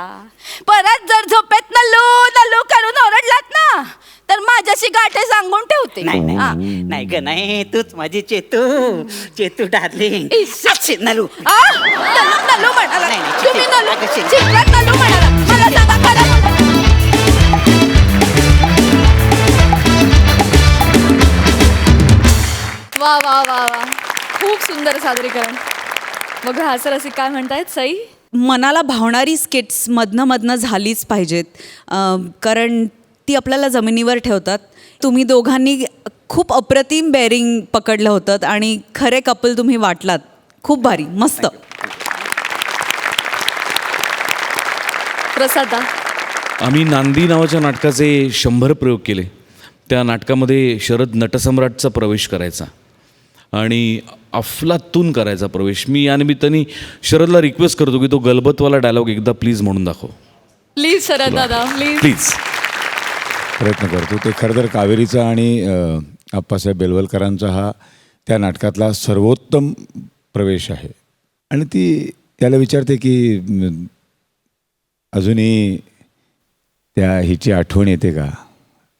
Speaker 5: परत जर झोपेत नल्लू करून ओरडलात ना तर माझ्याशी गाठे सांगून ठेवते.
Speaker 11: नाही ग नाही तूच माझी चेतू डार्लिंग. नलू
Speaker 5: नल्लू म्हणाला तुम्ही नल्लू म्हणाला मला सांगा खरं. वा वा वा वा खूप सुंदर सादरीकरण. मग हास्यरसिक काय म्हणतायत सई?
Speaker 6: मनाला भावणारी स्किट्स मधनं झालीच पाहिजेत कारण ती आपल्याला जमिनीवर ठेवतात. तुम्ही दोघांनी खूप अप्रतिम बेअरिंग पकडलं होतं आणि खरे कपल तुम्ही वाटलात. खूप भारी मस्त.
Speaker 1: प्रसादा
Speaker 10: आम्ही नांदी नावाच्या नाटकाचे 100 प्रयोग केले. त्या नाटकामध्ये शरद नटसम्राटचा प्रवेश करायचा आणि अफलातून करायचा प्रवेश. मी या निमित्ताने शरदला रिक्वेस्ट करतो की तो गलबतवाला डायलॉग एकदा प्लीज म्हणून दाखव.
Speaker 1: प्लीज शरद दादा प्लीज.
Speaker 10: प्लीज.
Speaker 12: प्रयत्न करतो. ते खरं तर कावेरीचा आणि आप्पासाहेब बेलवलकरांचा हा त्या नाटकातला सर्वोत्तम प्रवेश आहे. आणि ती त्याला विचारते की अजूनही त्या हिची आठवण येते का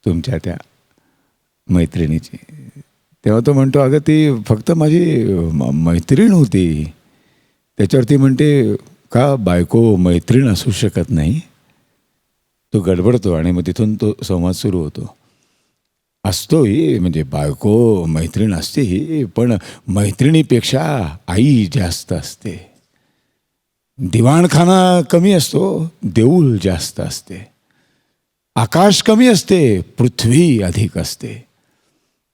Speaker 12: तुमच्या त्या मैत्रिणीची. तेव्हा तो म्हणतो अगं ती फक्त माझी मैत्रीण होती. त्याच्यावरती म्हणते का बायको मैत्रीण असू शकत नाही. तो गडबडतो आणि मग तिथून तो संवाद सुरू होतो. असतो ही म्हणजे बायको मैत्रीण असते ही, पण मैत्रिणीपेक्षा आई जास्त असते. दिवाणखाना कमी असतो, देऊळ जास्त असते. आकाश कमी असते, पृथ्वी अधिक असते.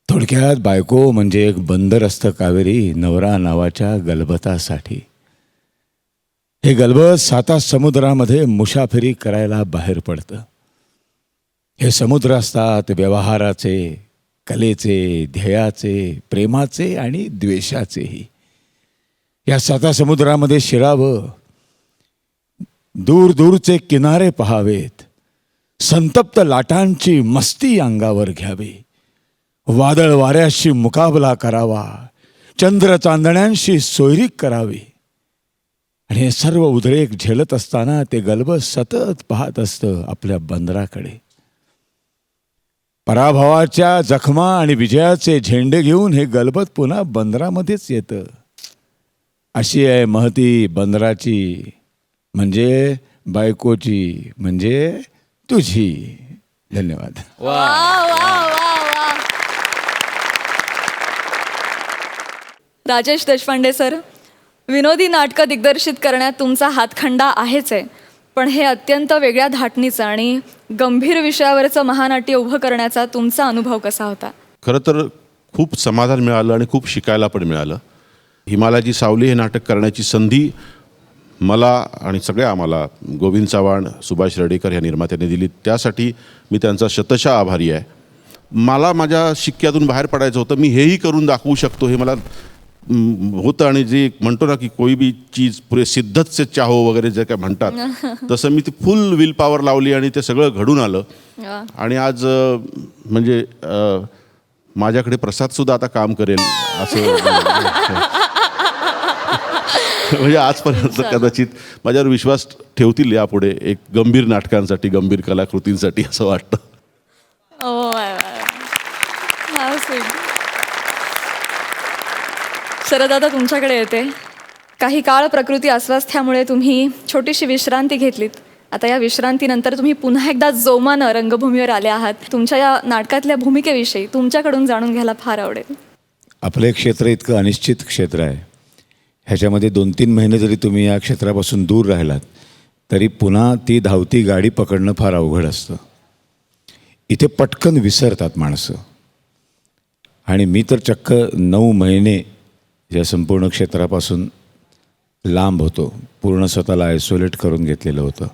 Speaker 12: थोडक्यात बायको म्हणजे एक बंदर असतं कावेरी नवरा नावाच्या गलबतासाठी. हे गलबत 7 समुद्रामध्ये मुसाफिरी करायला बाहेर पडतं. हे समुद्र असतात व्यवहाराचे, कलेचे, ध्येयाचे, प्रेमाचे आणि द्वेषाचेही. या 7 समुद्रामध्ये शिरावं, दूर दूरचे किनारे पहावेत, संतप्त लाटांची मस्ती अंगावर घ्यावी, वादळ वाऱ्याशी मुकाबला करावा, चंद्र चांदण्यांशी सोयरीक करावी. आणि हे सर्व उद्रेक झेलत असताना ते गलबत सतत पाहत असतं आपल्या बंदराकडे. पराभवाच्या जखमा आणि विजयाचे झेंडे घेऊन हे गलबत पुन्हा बंदरामध्येच येतं. अशी आहे महती बंदराची, म्हणजे बायकोची, म्हणजे तुझी. धन्यवाद.
Speaker 1: वा वा वा वा. राजेश देशपांडे सर, विनोदी नाटकं दिग्दर्शित करण्यात तुमचा हातखंडा आहेच आहे, पण हे अत्यंत वेगळ्या धाटणीचं आणि गंभीर विषयावरचं महानाट्य उभं करण्याचा तुमचा अनुभव कसा होता?
Speaker 13: खरं तर खूप समाधान मिळालं आणि खूप शिकायला पण मिळालं. हिमालयाची सावली हे नाटक करण्याची संधी मला आणि सगळ्या आम्हाला गोविंद चव्हाण, सुभाष रेडेकर या निर्मात्यांनी दिली. त्यासाठी मी त्यांचा शतशः आभारी आहे. मला माझ्या शिक्क्यातून बाहेर पडायचं होतं. मी हेही करून दाखवू शकतो हे मला होतं. आणि जे म्हणतो ना की कोई भी चीज पुरे सिद्धत से चाहो वगैरे जे काय म्हणतात, तसं मी ती फुल विल पॉवर लावली आणि ते सगळं घडून आलं. आणि आज म्हणजे माझ्याकडे प्रसादसुद्धा आता काम करेल असं म्हणजे आजपर्यंत कदाचित माझ्यावर विश्वास ठेवतील यापुढे एक गंभीर नाटकांसाठी, गंभीर कलाकृतींसाठी असं वाटतं.
Speaker 1: शरदादा तुमच्याकडे येते. काही काळ प्रकृती अस्वास्थ्यामुळे तुम्ही छोटीशी विश्रांती घेतलीत. आता या विश्रांतीनंतर तुम्ही पुन्हा एकदा जोमानं रंगभूमीवर आले आहात. तुमच्या या नाटकातल्या भूमिकेविषयी तुमच्याकडून जाणून घ्यायला फार आवडेल.
Speaker 12: आपलं क्षेत्र इतकं अनिश्चित क्षेत्र आहे. ह्याच्यामध्ये 2-3 महिने जरी तुम्ही या क्षेत्रापासून दूर राहिलात तरी पुन्हा ती धावती गाडी पकडणं फार अवघड असतं. इथे पटकन विसरतात माणसं. आणि मी तर चक्क 9 महिने या संपूर्ण क्षेत्रापासून लांब होतो. पूर्ण स्वतःला आयसोलेट करून घेतलेलं होतं.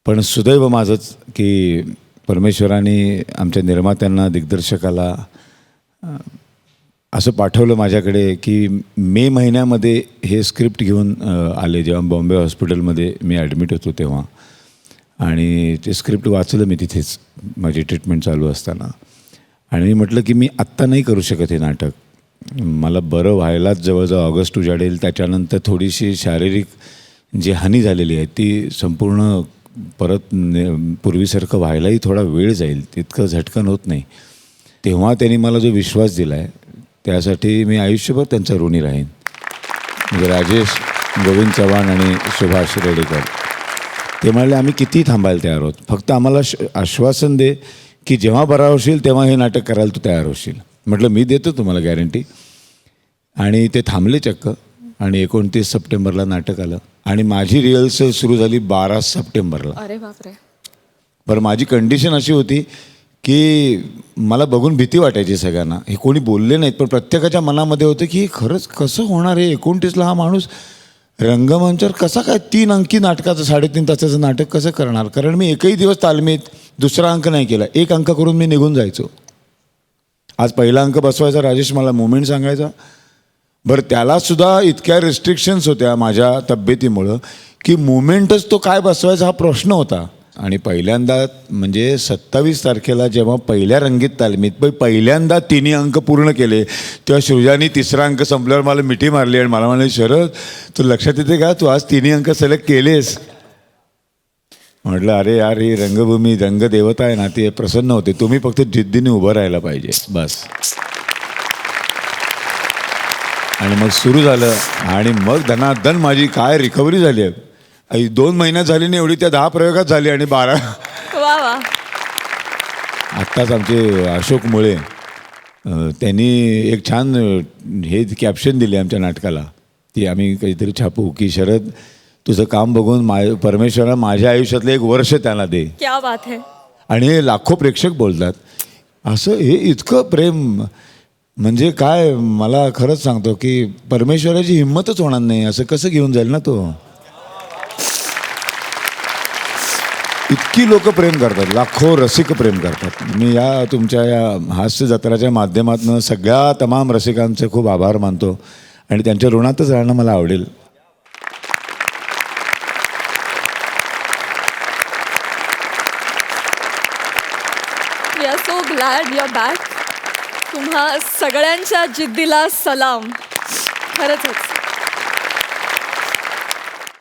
Speaker 12: पण सुदैव माझंच की परमेश्वराने आमच्या निर्मात्यांना, दिग्दर्शकाला असं पाठवलं माझ्याकडे की मे महिन्यामध्ये हे स्क्रिप्ट घेऊन आले. जेव्हा बॉम्बे हॉस्पिटलमध्ये मी ॲडमिट होतो तेव्हा, आणि ते स्क्रिप्ट वाचलं मी तिथेच माझी ट्रीटमेंट चालू असताना. आणि मी म्हटलं की मी आत्ता नाही करू शकत हे नाटक. मला बरं व्हायलाच जवळजवळ ऑगस्ट उजाडेल. त्याच्यानंतर थोडीशी शारीरिक जी हानी झालेली आहे ती संपूर्ण परत पूर्वीसारखं व्हायलाही थोडा वेळ जाईल, तितकं झटकन होत नाही. तेव्हा त्यांनी मला जो विश्वास दिला आहे त्यासाठी मी आयुष्यभर त्यांचा ऋणी राहीन. म्हणजे राजेश, गोविंद चव्हाण आणि सुभाष रेडेकर ते म्हणाले आम्ही किती थांबायला तयार आहोत, फक्त आम्हाला आश्वासन दे की जेव्हा बरा होशील तेव्हा हे नाटक करायला तू तयार होशील. म्हटलं मी देतो तुम्हाला गॅरंटी. आणि ते थांबले चक्क. आणि 29 सप्टेंबरला नाटक आलं आणि माझी रिहर्सल सुरू झाली 12 सप्टेंबरला.
Speaker 1: अरे बापरे.
Speaker 12: बरं, माझी कंडिशन अशी होती की मला बघून भीती वाटायची सगळ्यांना. हे कोणी बोलले नाहीत पण प्रत्येकाच्या मनामध्ये होतं की खरंच कसं होणार आहे. 29ला हा माणूस रंगमंचावर कसा काय 3 अंकी नाटकाचं 3.5 तासाचं नाटक कसं करणार. कारण मी एकही दिवस तालमीत दुसरा अंक नाही केला. 1 अंक करून मी निघून जायचो. आज पहिला अंक बसवायचा राजेश, मला मुवमेंट सांगायचा. बरं त्यालासुद्धा इतक्या रिस्ट्रिक्शन्स होत्या माझ्या तब्येतीमुळं की मुवमेंटच तो काय बसवायचा हा प्रश्न होता. आणि पहिल्यांदा म्हणजे 27 तारखेला जेव्हा पहिल्या रंगीत तालमीत पहिल्यांदा 3 अंक पूर्ण केले तेव्हा सृजानी 3रा अंक संपल्यावर मला मिठी मारली आणि मला म्हणाले, शरद तू लक्षात येते का, तू आज 3 अंक सिलेक्ट केलेस. म्हटलं अरे यार, ही रंगभूमी रंगदेवता आहे ना, ती प्रसन्न होते. तुम्ही फक्त जिद्दीने उभं राहायला पाहिजे बस. आणि मग सुरू झालं आणि मग धनाधन माझी काय रिकव्हरी झाली आहे. 2 महिन्यात झाली नाही एवढी त्या 10 प्रयोगात झाली आणि 12.
Speaker 1: वा वा.
Speaker 12: आत्ताच आमचे अशोक मुळे त्यांनी एक छान हे कॅप्शन दिले आमच्या नाटकाला, ती आम्ही काहीतरी छापू की शरद तुझं काम बघून परमेश्वरा माझ्या आयुष्यातलं 1 वर्ष त्यांना दे.
Speaker 1: क्या बात है.
Speaker 12: आणि हे लाखो प्रेक्षक बोलतात असं. हे इतकं प्रेम म्हणजे काय, मला खरंच सांगतो की परमेश्वराची हिंमतच होणार नाही, असं कसं घेऊन जाईल ना तो. इतकी लोक प्रेम करतात, लाखो रसिक प्रेम करतात. मी या तुमच्या या हास्य जत्राच्या माध्यमातून सगळ्या तमाम रसिकांचे खूप आभार मानतो आणि त्यांच्या ऋणातच राहणं मला आवडेल.
Speaker 1: We are so glad you are back. तुम्हा सगळ्यांच्या जिद्दीला सलाम. खरंच